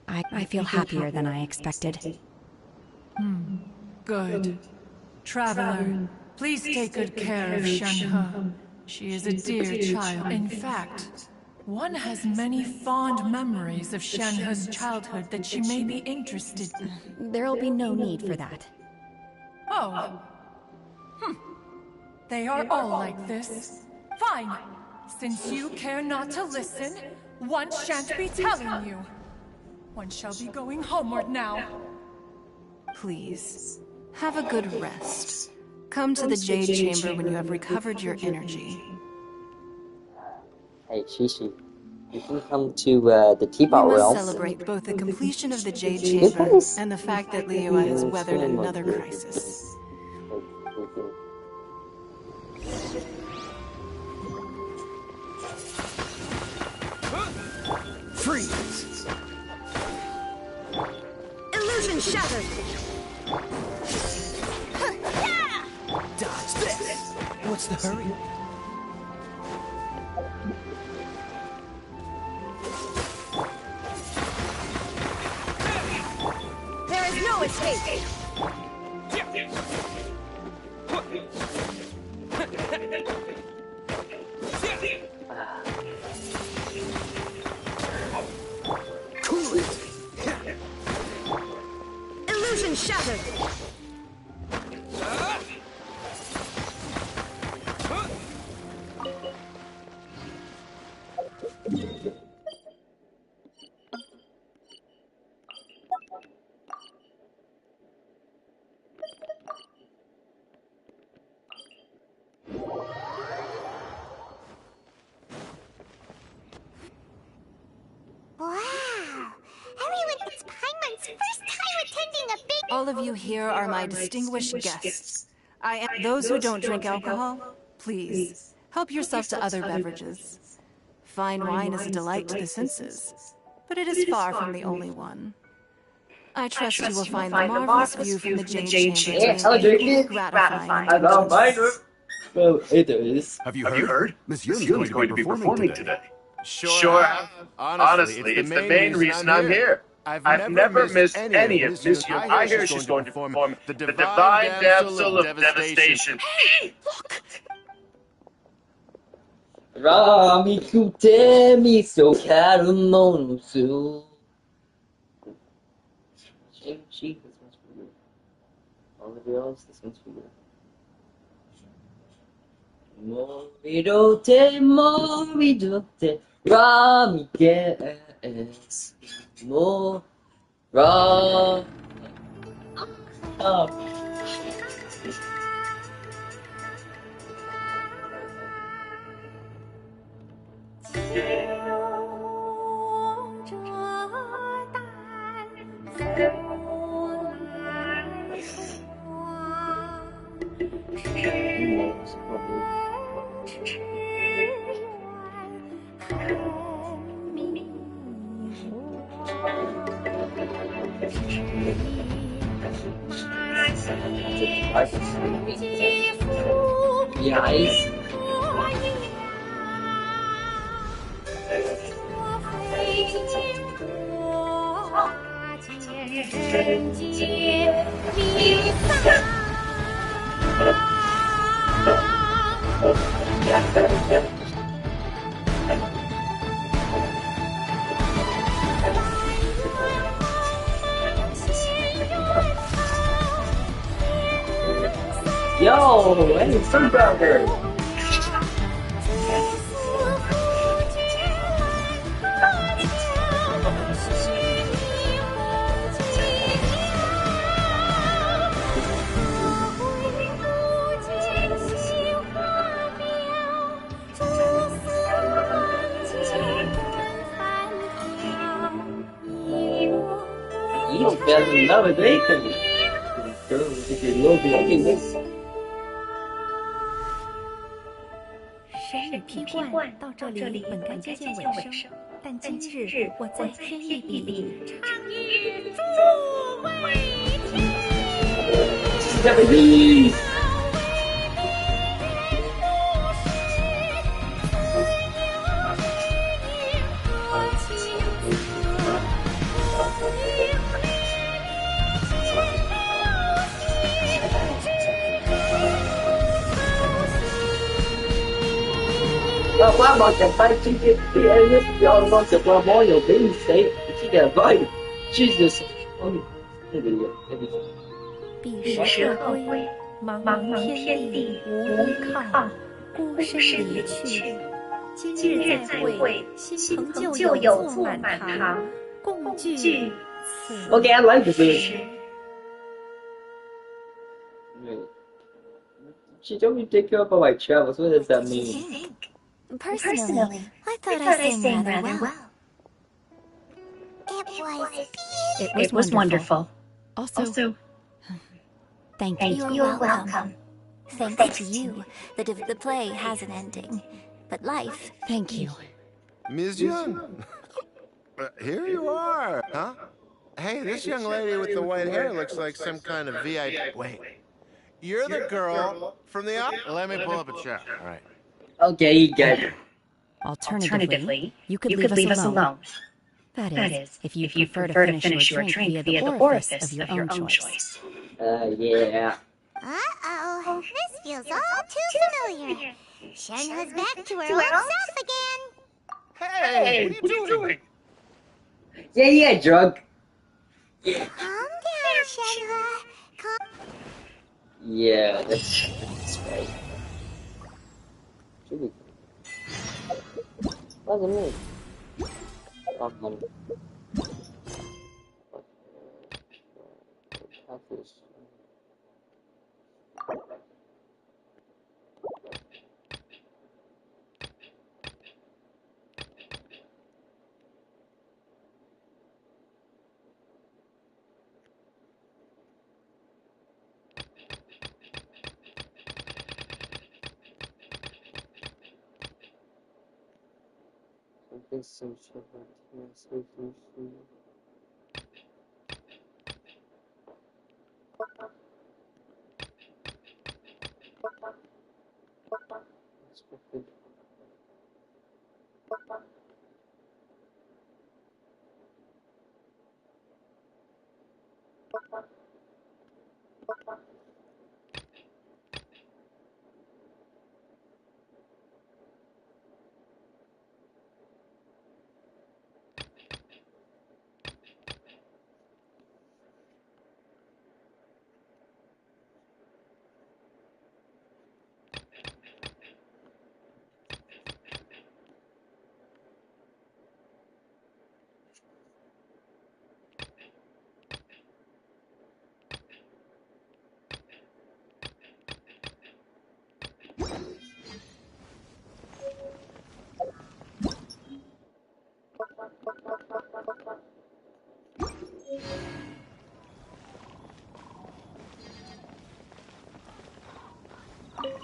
I feel happier than I expected. Good. Traveler, please take good care of Shenhe. She is a dear child. In fact, one has many fond memories of Shenhe's childhood that she may be interested in. There'll be no need for that. Oh. They are all like this. Fine. Since you care not to listen, one shan't be telling you. One shall be going homeward now. Please, have a good rest. Come to the Jade Chamber when you have recovered your energy. Hey, Shishi. You can come to the Teapot We Realm. must celebrate both the completion of the Jade Chamber and the fact that Liyue has weathered another crisis. Freeze! Illusion shattered! Dodge this! What's the hurry? There is no escape! Cool it! Illusion shattered! Wow! Everyone, it's Paimon's first time attending a big... All of you here are my distinguished guests. Those who don't drink alcohol, please, help yourself to other beverages. Fine wine is a delight to the senses, but it is far from the only one. I trust you will find the marvelous view from the Jade Chamber to be gratifying. I don't mind her. Well, it is. Have you heard? Miss Yun's going to be performing today. Sure. Honestly, it's the main reason I'm here. I've never missed any of Miss Yun. I hear she's going to perform the Divine Damsel of Devastation. Hey, look! Rami kutemi so karamonosu. MG, this one's for you. All the girls, this one's for you. Moridote, Moridote, Ramiguez, Ra. Oh. Yes. Yo, hey, Sunburger! You fell in love with bacon. Girl, if you love bacon, this. 神与劈冠到这里本该接近尾声，但今日我再添一笔，唱与诸位听。Qua một trận bay chi tiết đi Alice cho con sẽ qua mối nhiều biến sẽ chỉ để vậy Jesus ôi cái gì vậy 彼时社会，茫茫天地无依靠，孤身离去。今日再会，亲朋旧友坐满堂，共聚此 Okay, I like this. She told me to take care of my travels. What does that mean? Personally, I thought I sang rather well. It was wonderful. Also, thank you. You're welcome. Thanks to you, the play has an ending. But life... Thank you. Ms. Young? Here you are, huh? Hey, this young lady with the white hair looks like some kind of VIP. Wait, you're the girl from the... Let me pull up a chair. All right. Okay, you got it. Alternatively, you could leave us alone. That is, if you prefer to finish your drink via the orifice of your own choice. Yeah. Uh-oh, this feels all too familiar. Shenhu's back to her old self again. Hey, what are you doing? Yeah, drunk. Calm down, Shenhu. Yeah, that's right. What does it mean?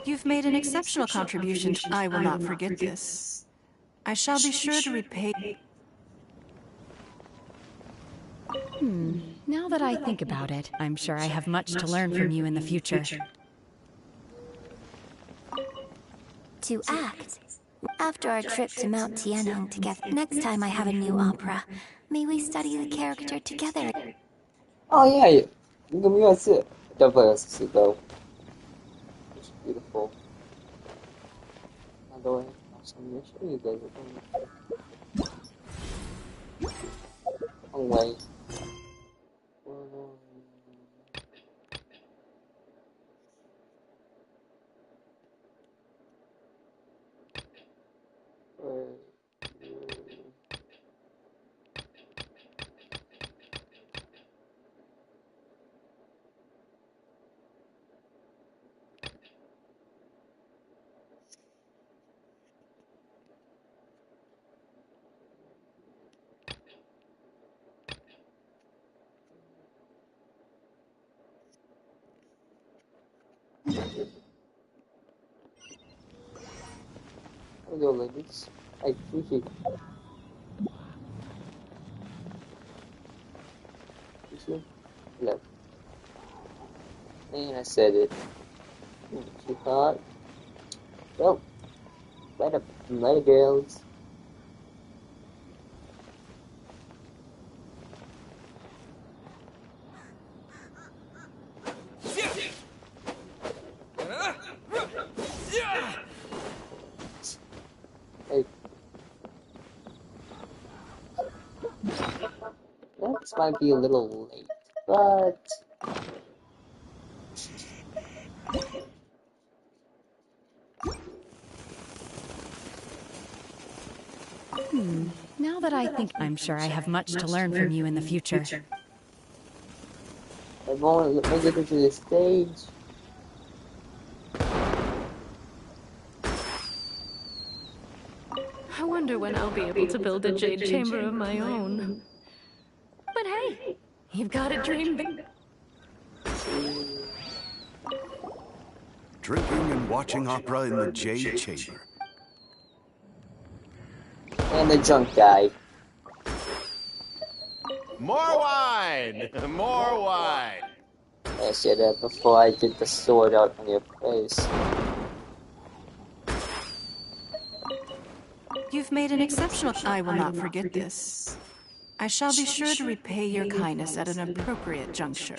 You've made an exceptional contribution. I will not forget this. I shall be sure to repay. Now that I think about it, I'm sure I have much to learn from you in the future. To act. After our trip to Mount Tianheng together, next time I have a new opera, may we study the character together. Oh yeah, you can go see it. Definitely has to see it though. It's beautiful. By the way, I'm gonna show you guys a thing. Oh wait. Hello ladies. Hey, Kiki. Kiki? Hello. And I said it. She thought. Well, later girls. Hey. This might be a little late, but Now that I think, I'm sure I have much to learn from you in the future. I won't make it to the stage. I wonder when I'll be able to build a jade chamber of my own. But hey, you've got to dream big. Drinking and watching opera in the Jade Chamber. And the drunk guy. More wine! More wine! I said that before I get the sword out on your face. You've made an exceptional. I will not forget this. I shall be sure to repay your kindness at an appropriate juncture.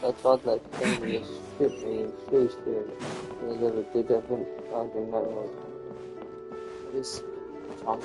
I thought that thing was stripping Shakespeare. They never did that in Founding Network. This chocolate.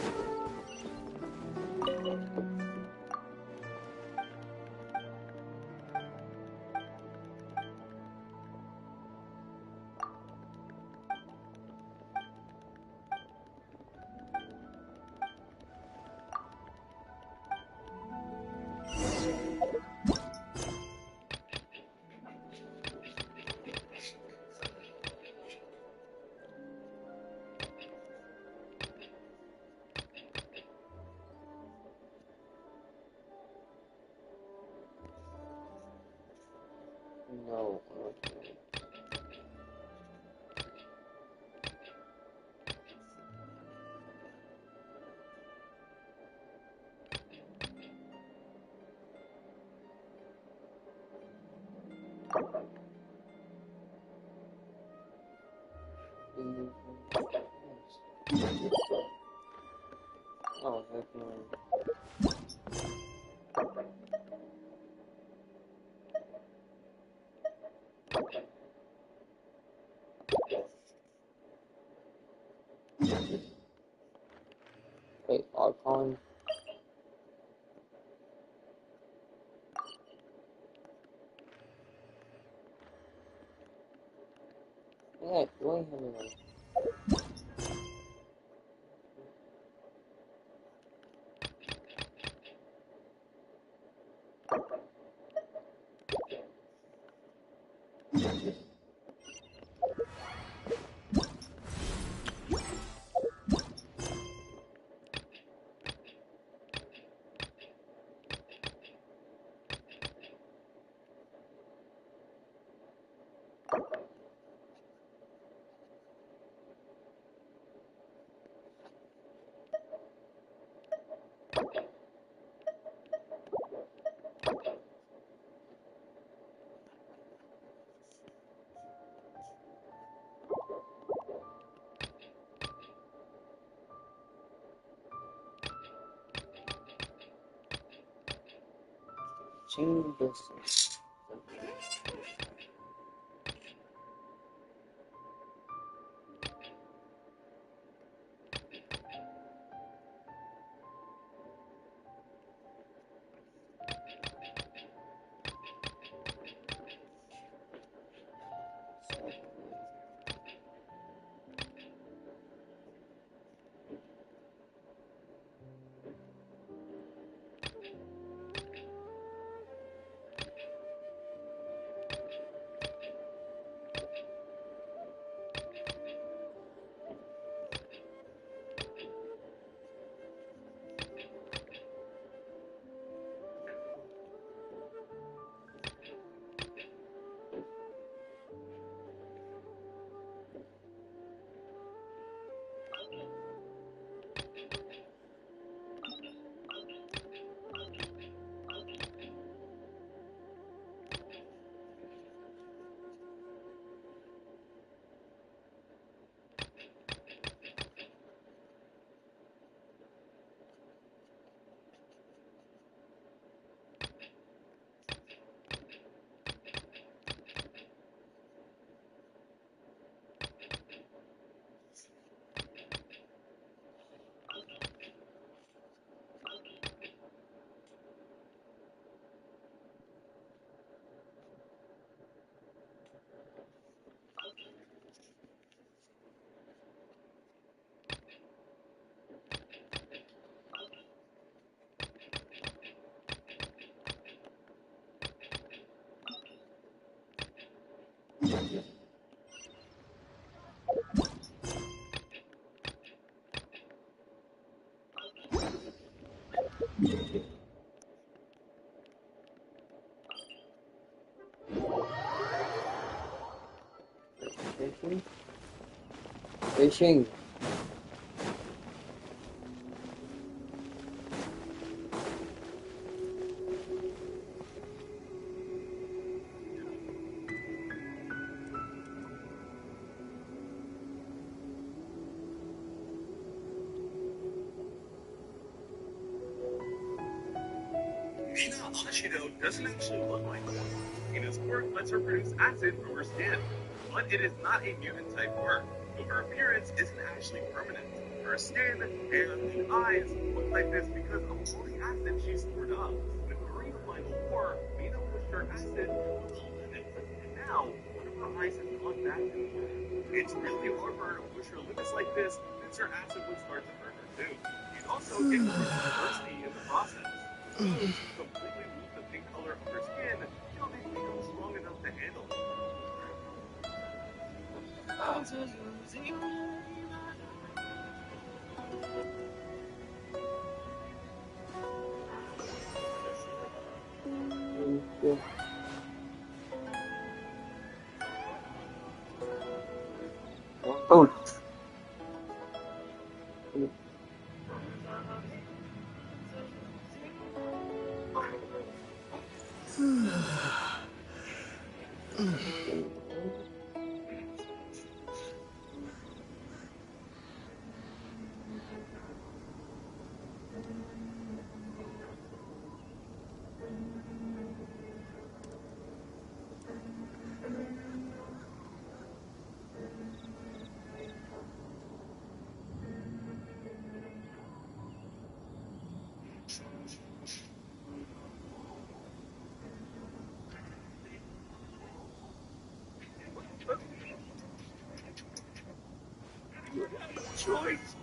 No, okay. Oh, heck no. Yeah, go ahead. Change this. Fishing. Mina Ashido doesn't actually look like one. Mina's quirk lets her produce acid from her skin, but it is not a mutant-type quirk, so her appearance isn't actually permanent. Her skin, hands, and eyes look like this because of all the acid she stored up. But during the final war, Mina pushed her acid to the limits, and now one of her eyes has gone back to the lab. It's really hard for her to push her limits like this, since her acid would start to hurt her too. She's also getting diversity in the process. Completely lose the pink color of her skin until they become strong enough to handle it. Oh. choice.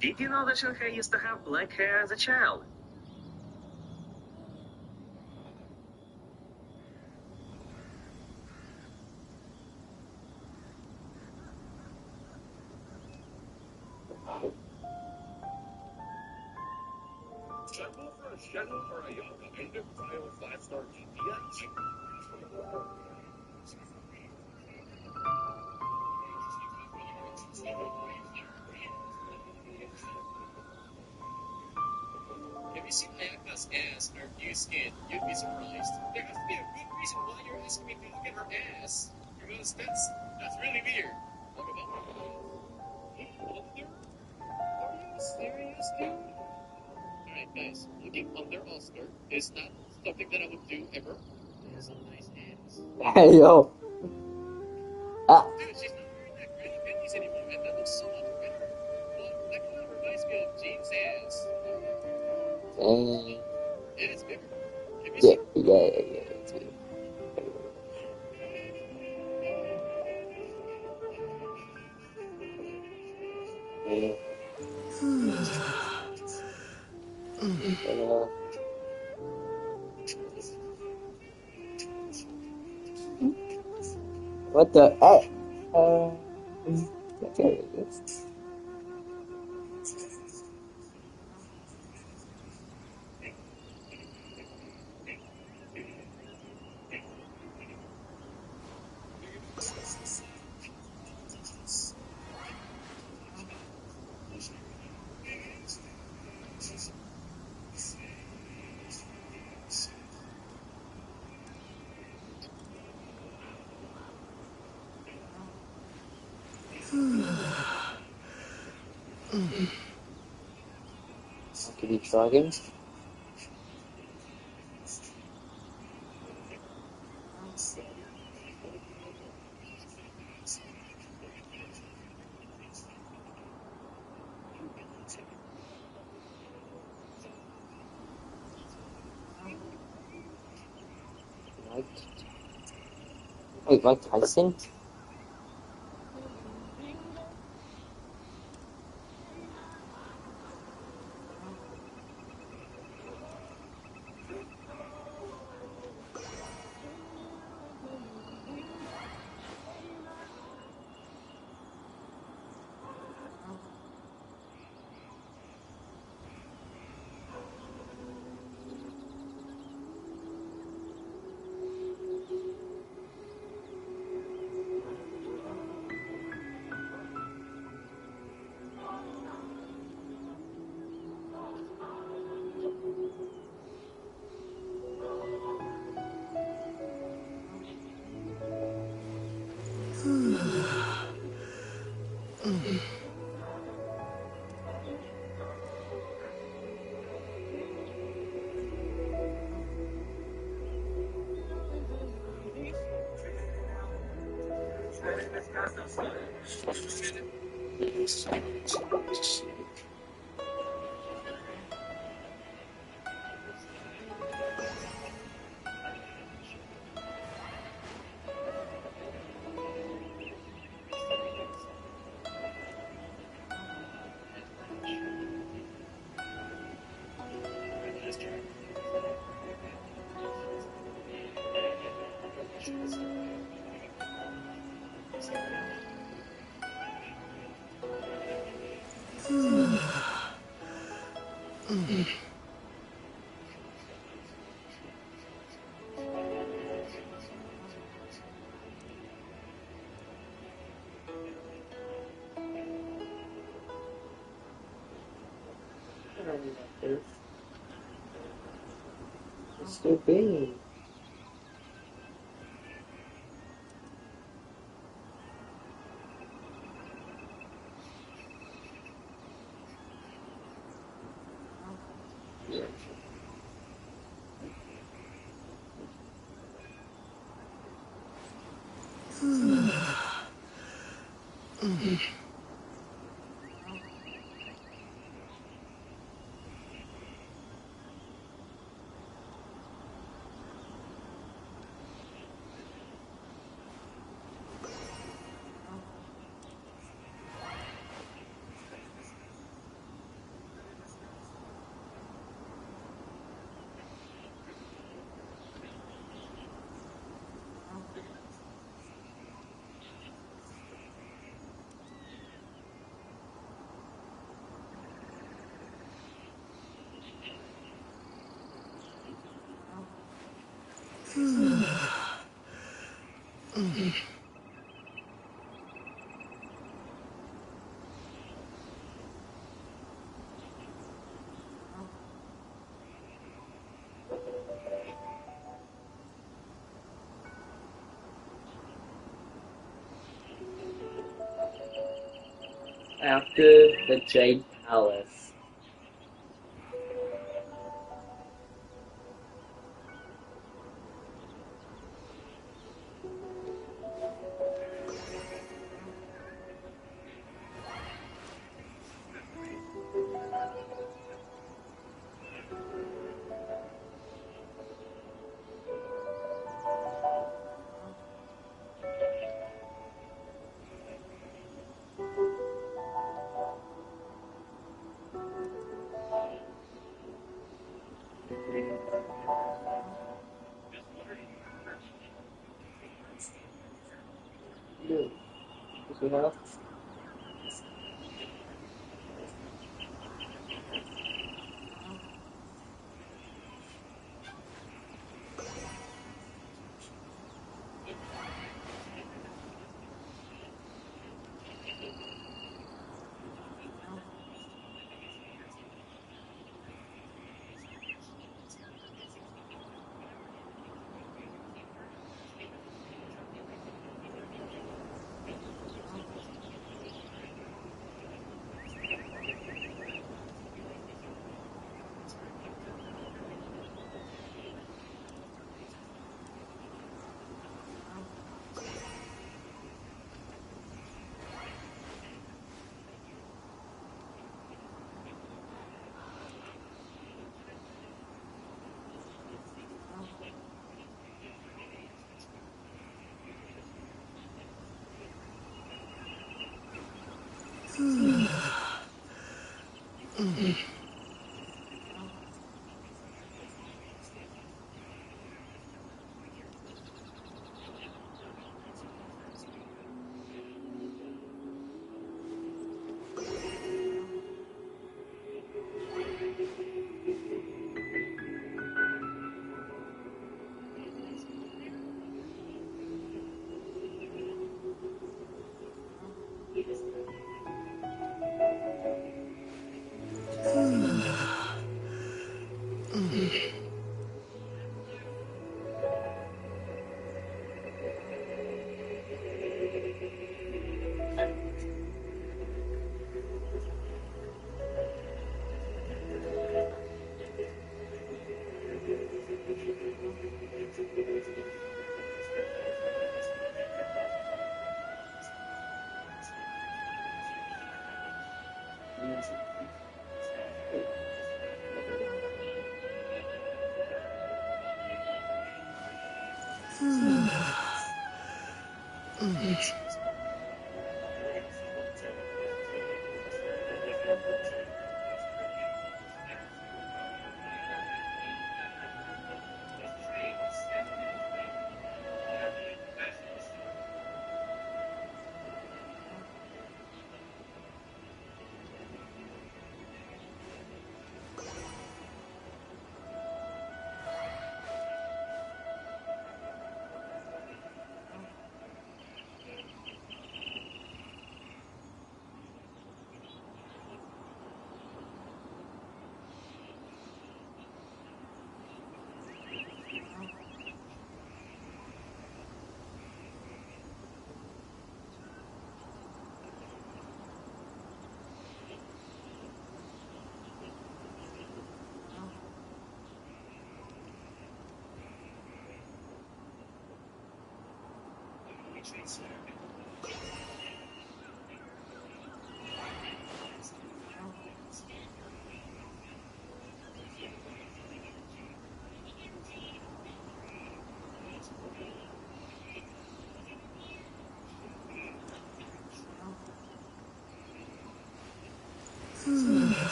Did you know that Shanghai used to have black hair as a child? Sample for a Shadow or a Young end of file 5-star GPS. Have you seen Ayaka's ass in her new skin? You'd be surprised. There has to be a good reason why you're asking me to look at her ass. Because that's really weird. What about hey, under? Are you serious, dude? Alright, guys. Looking under Oscar is not something that I would do ever. She has a nice ass. Hey, yo. Ah. Dude, she's not wearing that gritty panties anymore, and that looks so much better. But that kind of reminds me of James' ass. Dang. And it's bigger. Have you Yeah, seen? yeah. It's me. What the? Hey. Okay. Could be jogging. Wait, Mike Tyson? Mr. Bean. After the Jade Palace.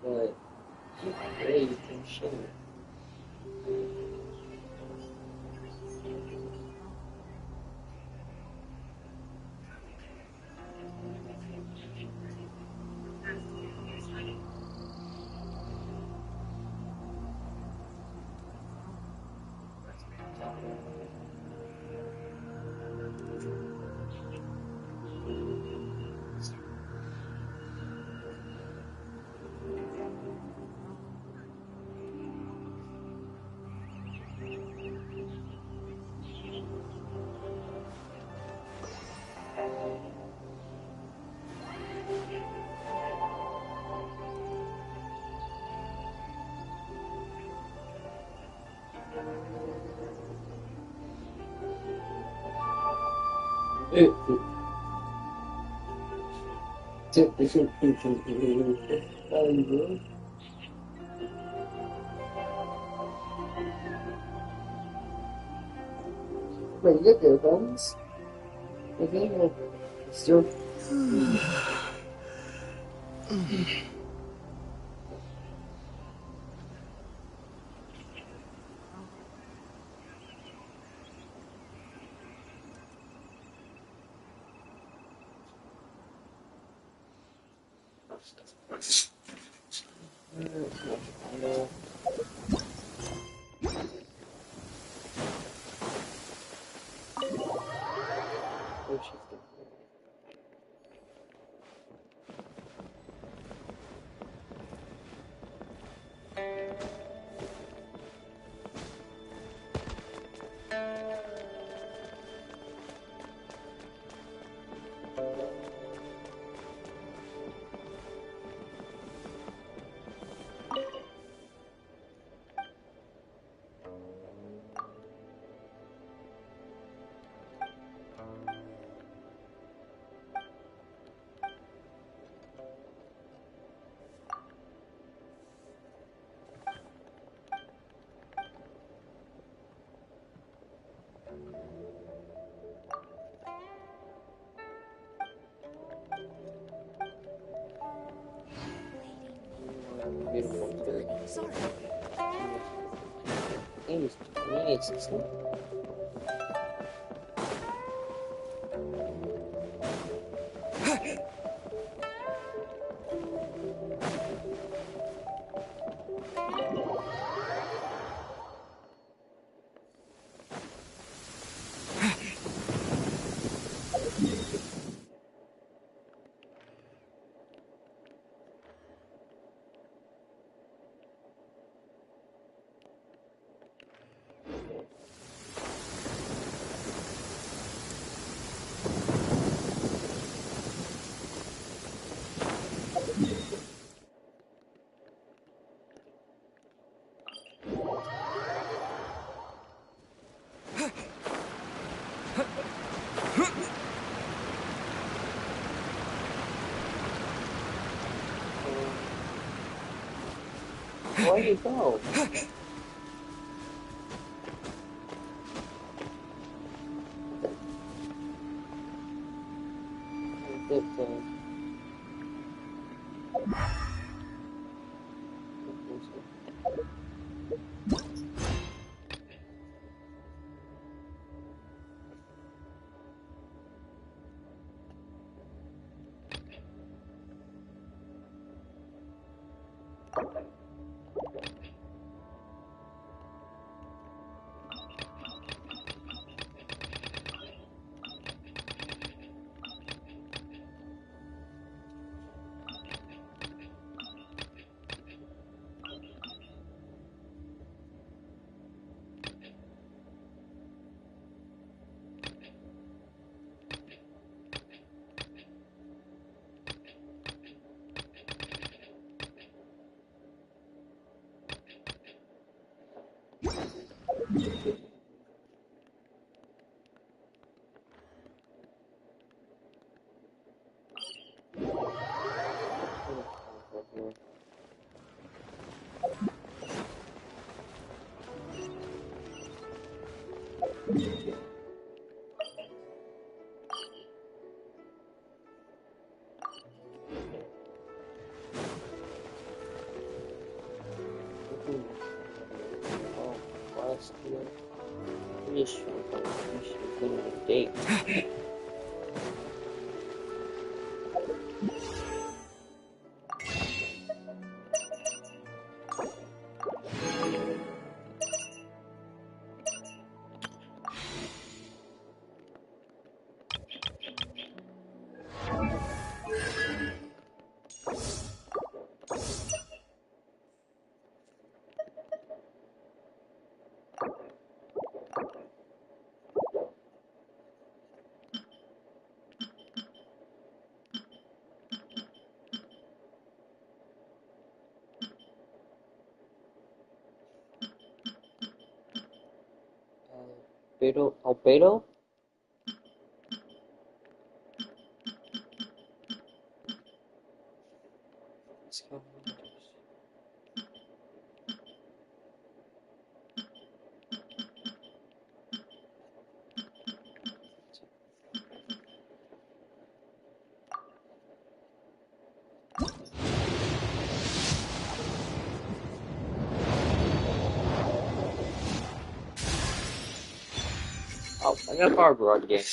But great and shit. Wait, you get the guns? Okay, still. Sorry. Where'd you go? Just gonna date. Albedo? Oh, I got Barbara again.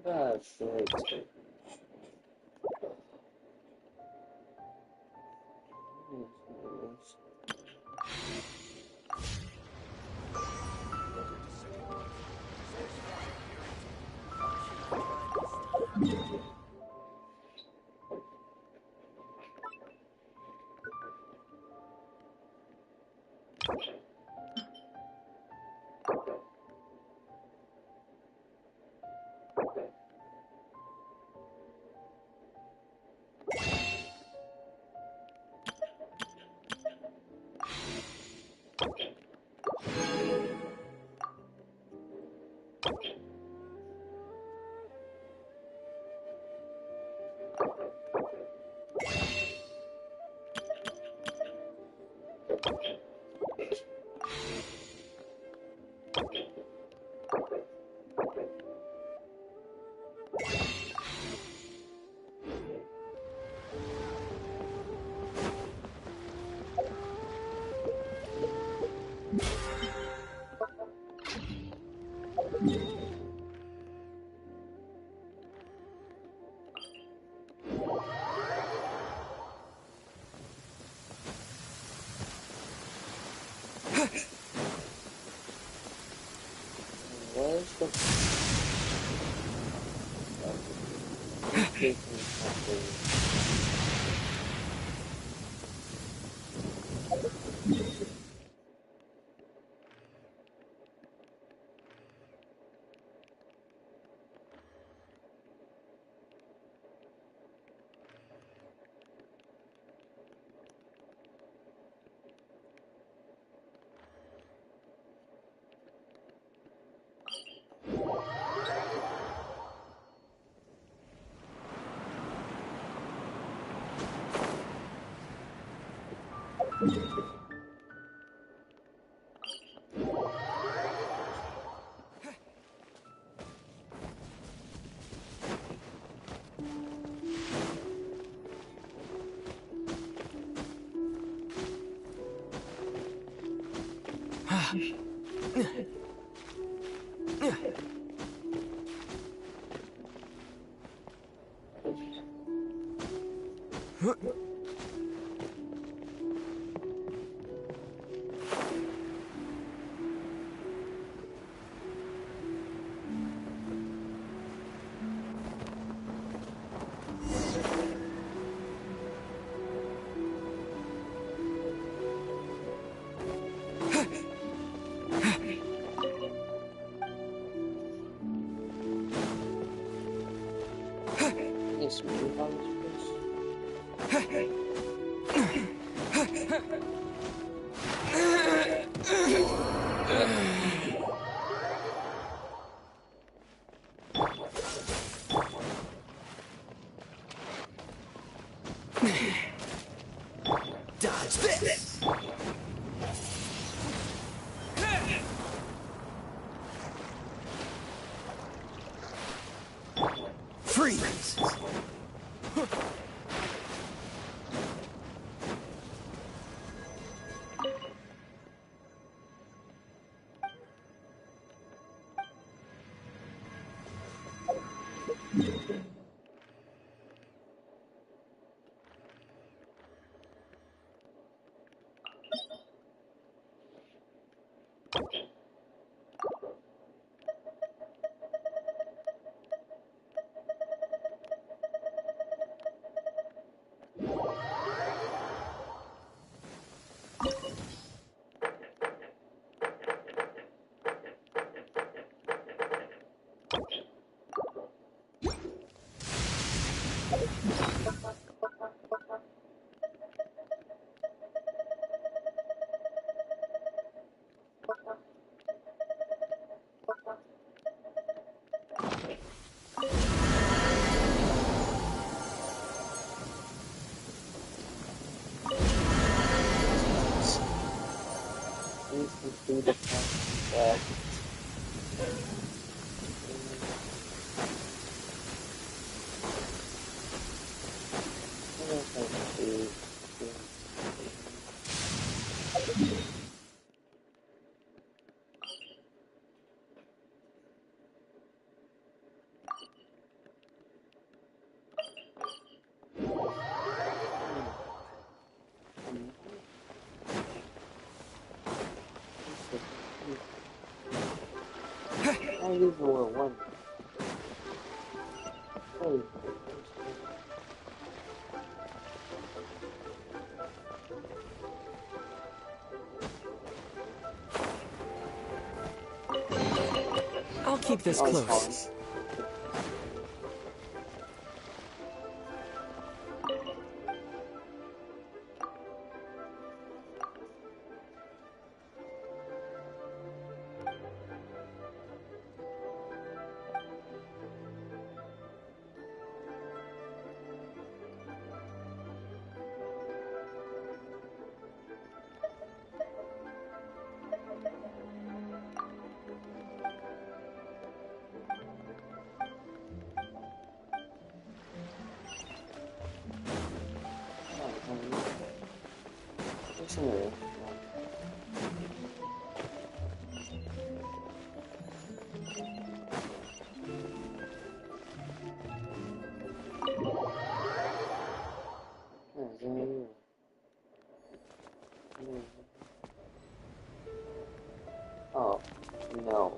That's right. Where's the... Yes, we do have Dodge this! Freeze! do the that. I leave one. Oh. I'll keep this close. Sure. Oh, no.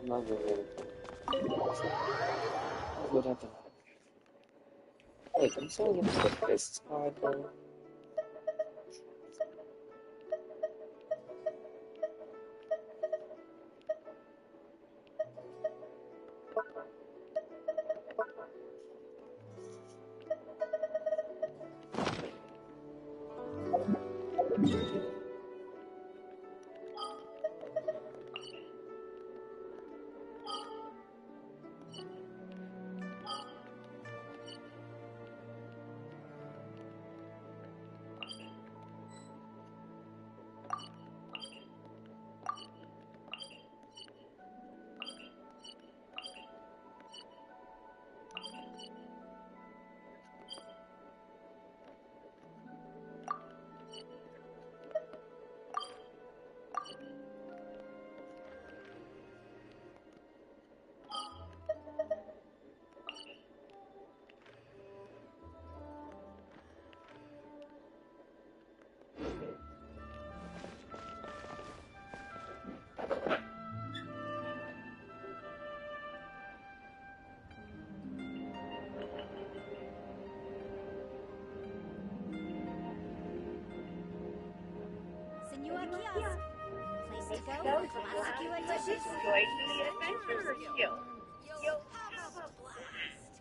I'm not doing anything. What happened? Wait, I'm still gonna get this card though. Senor Kiosk. Place to go. Classic you and dishes. Enjoy the adventure. You'll have a blast.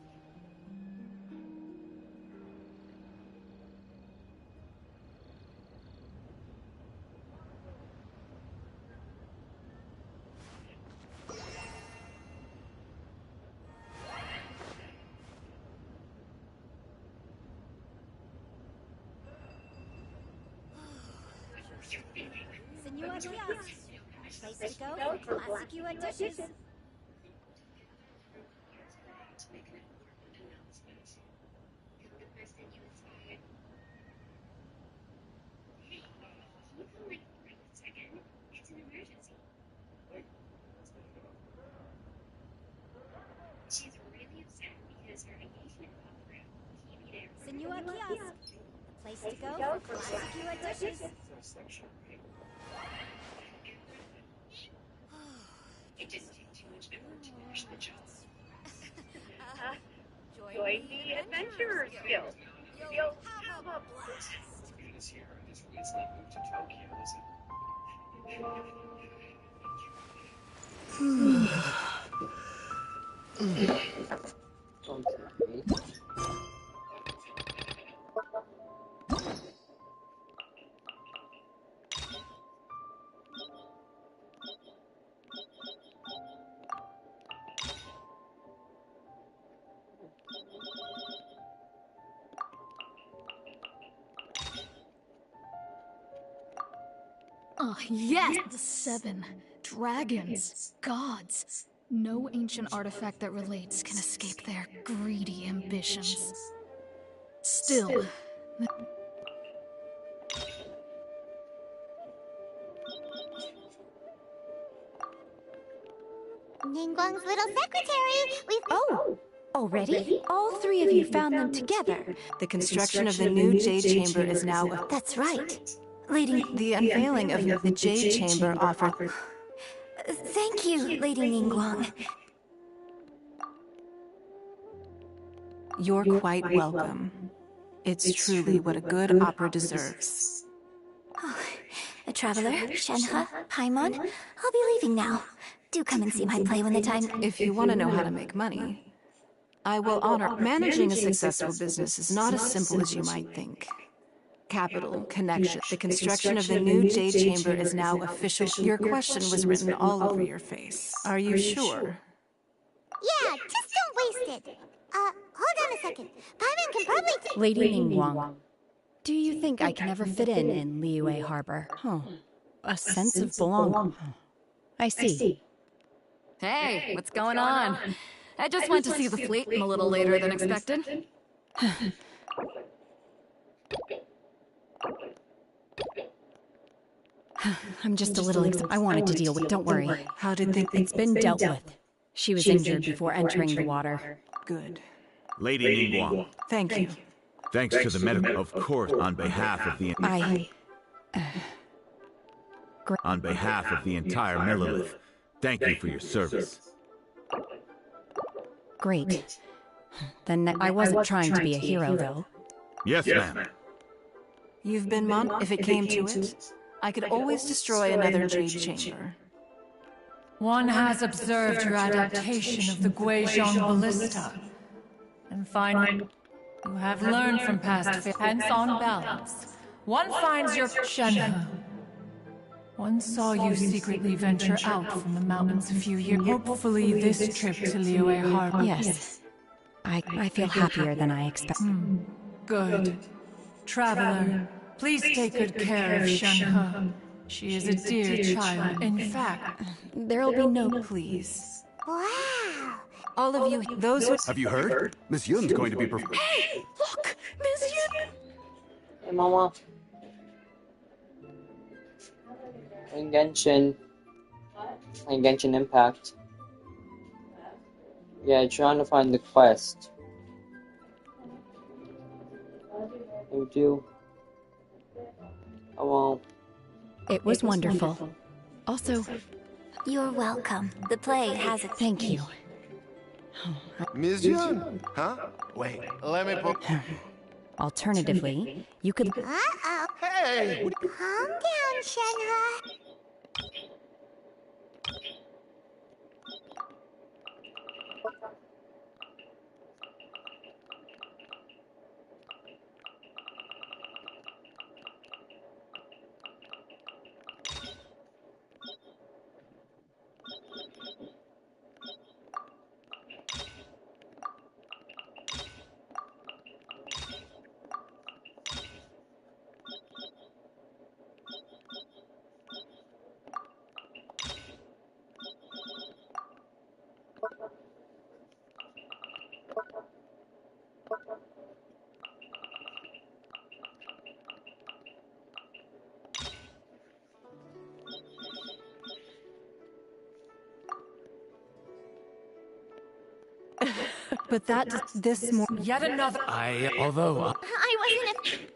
Senor Kiosk. Place to go. Classic you and dishes. She's really upset because her engagement fell through. Can't be there. Senor Kiosk. Place to go. Classic you and dishes. It didn't take too much effort to finish the job. Join the adventurers guild. You'll have a blast. This year, this week's not moved to Tokyo, is Oh, yes! The 7. Dragons. Gods. No ancient artifact that relates can escape their greedy ambitions. Still, Ningguang's little secretary. Oh! Already? All 3 of you found them together. The construction of the new Jade Chamber is now a... That's right. Lady... The unveiling of the Jade Chamber offered... Thank you, Lady Ningguang. You're quite welcome. It's truly what a good opera deserves. Oh, a traveler, Shenhe, Paimon, I'll be leaving now. Do come and see my play when the time... If you want to know how to make money, I will honor... Managing a successful business is not as simple as you might think. Capital, connection, the construction of the new Jade Chamber is now official. Your question was written all over your face. Are you sure? Yeah, just don't waste it. Hold on a second. Paimon can probably... Lady Ningguang, do you think I can ever fit in Liyue Harbor? huh. A sense of belonging. I see. Hey, what's going on? I just went to see the fleet a little later than expected. I'm just a little I wanted to deal with. Don't worry. How did they... It's been dealt with. She was injured before entering the water. Good. Lady Ningguang, Thank you. thanks to the medical, of course, on behalf of the on behalf of the entire Millilith, thank you for your service. Great. Then I wasn't trying to be a hero, though. Yes, ma'am. You've been if it came to it, I could always destroy another Jade Chamber. One has observed your adaptation of the Guizhong Ballista, and find you have learned from past hence on balance. One finds your Shenhe. One saw you secretly venture out from the mountains a few years. Hopefully this trip to Liyue Harbor... Yes. I feel happier than I expected. Good. Traveler, please take good care of Shenhe. She is a dear child. In fact, there'll be no... Please. Wow! All of you, those who... Have you heard? Miss Yun's going to be Hey! Look! Miss Yun! Hey, Mama. In Genshin. In Genshin Impact. Yeah, trying to find the quest. Thank you. I won't. It was wonderful. Also... You're welcome. The play has its... Thank you. Ms. Yun? Huh? Wait, let me put... Alternatively, you could... Uh-oh. Hey! Calm down, Shenhe. But this more... Yet another... Although... I wasn't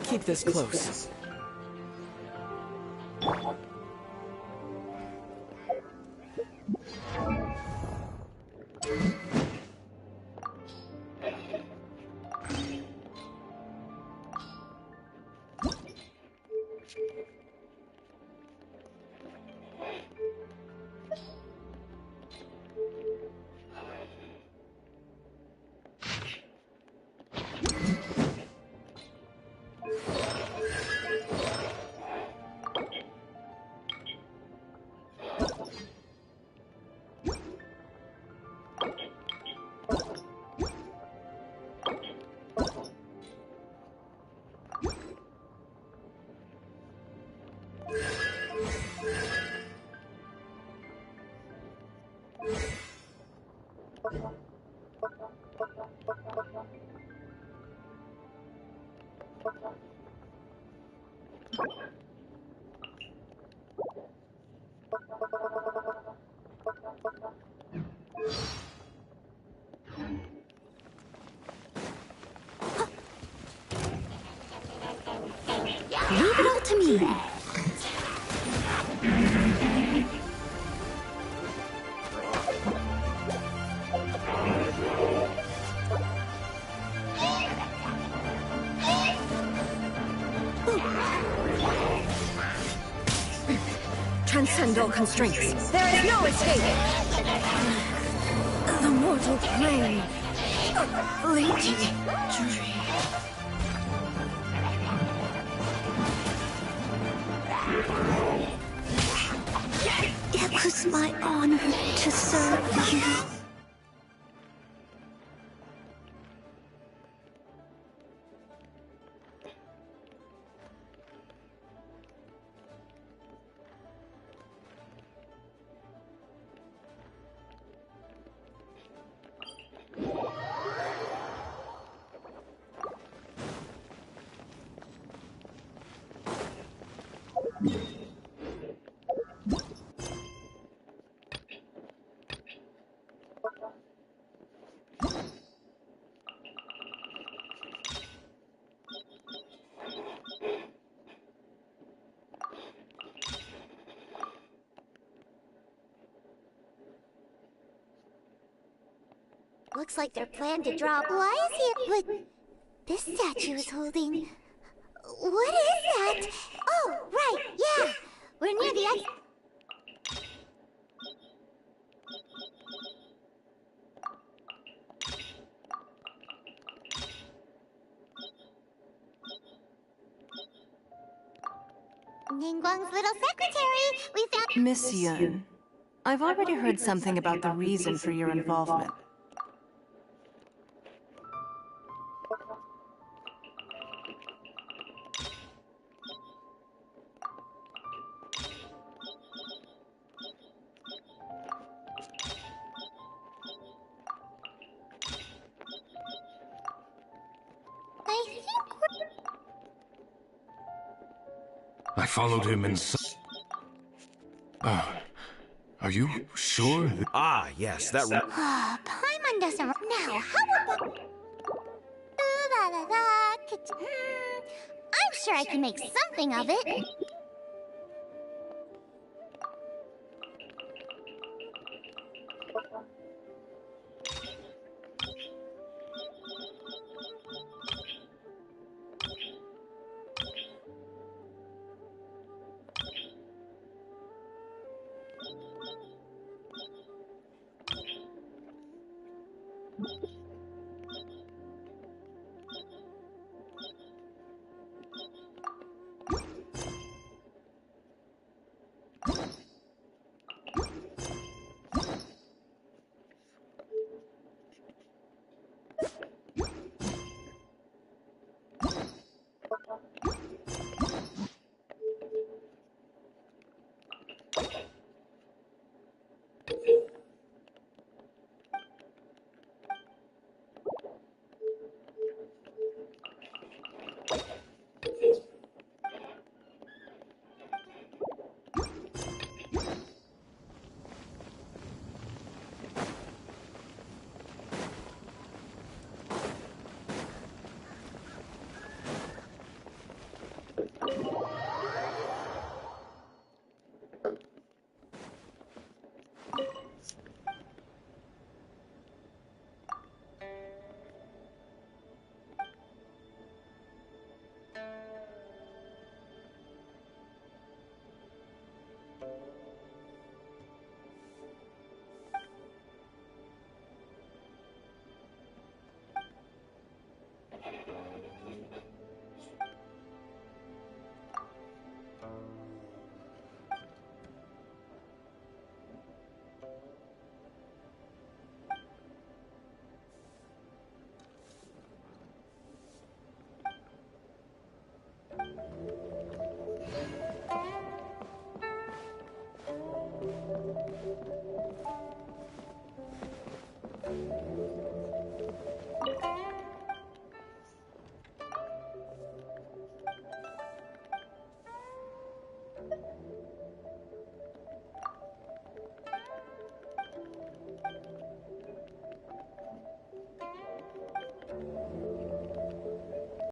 I'll keep this close. Leave it all to me. Transcend all constraints. There is no escape. The mortal plane. Lady Dream. It was my honor to serve you. Looks like they're planning to drop. Why is he what this statue is holding? What is that? Oh, right, yeah. We're near the ex. Ningguang's little secretary. We found Miss Yun, I've already heard something about the reason for your involvement. I think I followed him inside. Are you sure? Ah, yes, that. Paimon doesn't. Now, how about? I'm sure I can make something of it.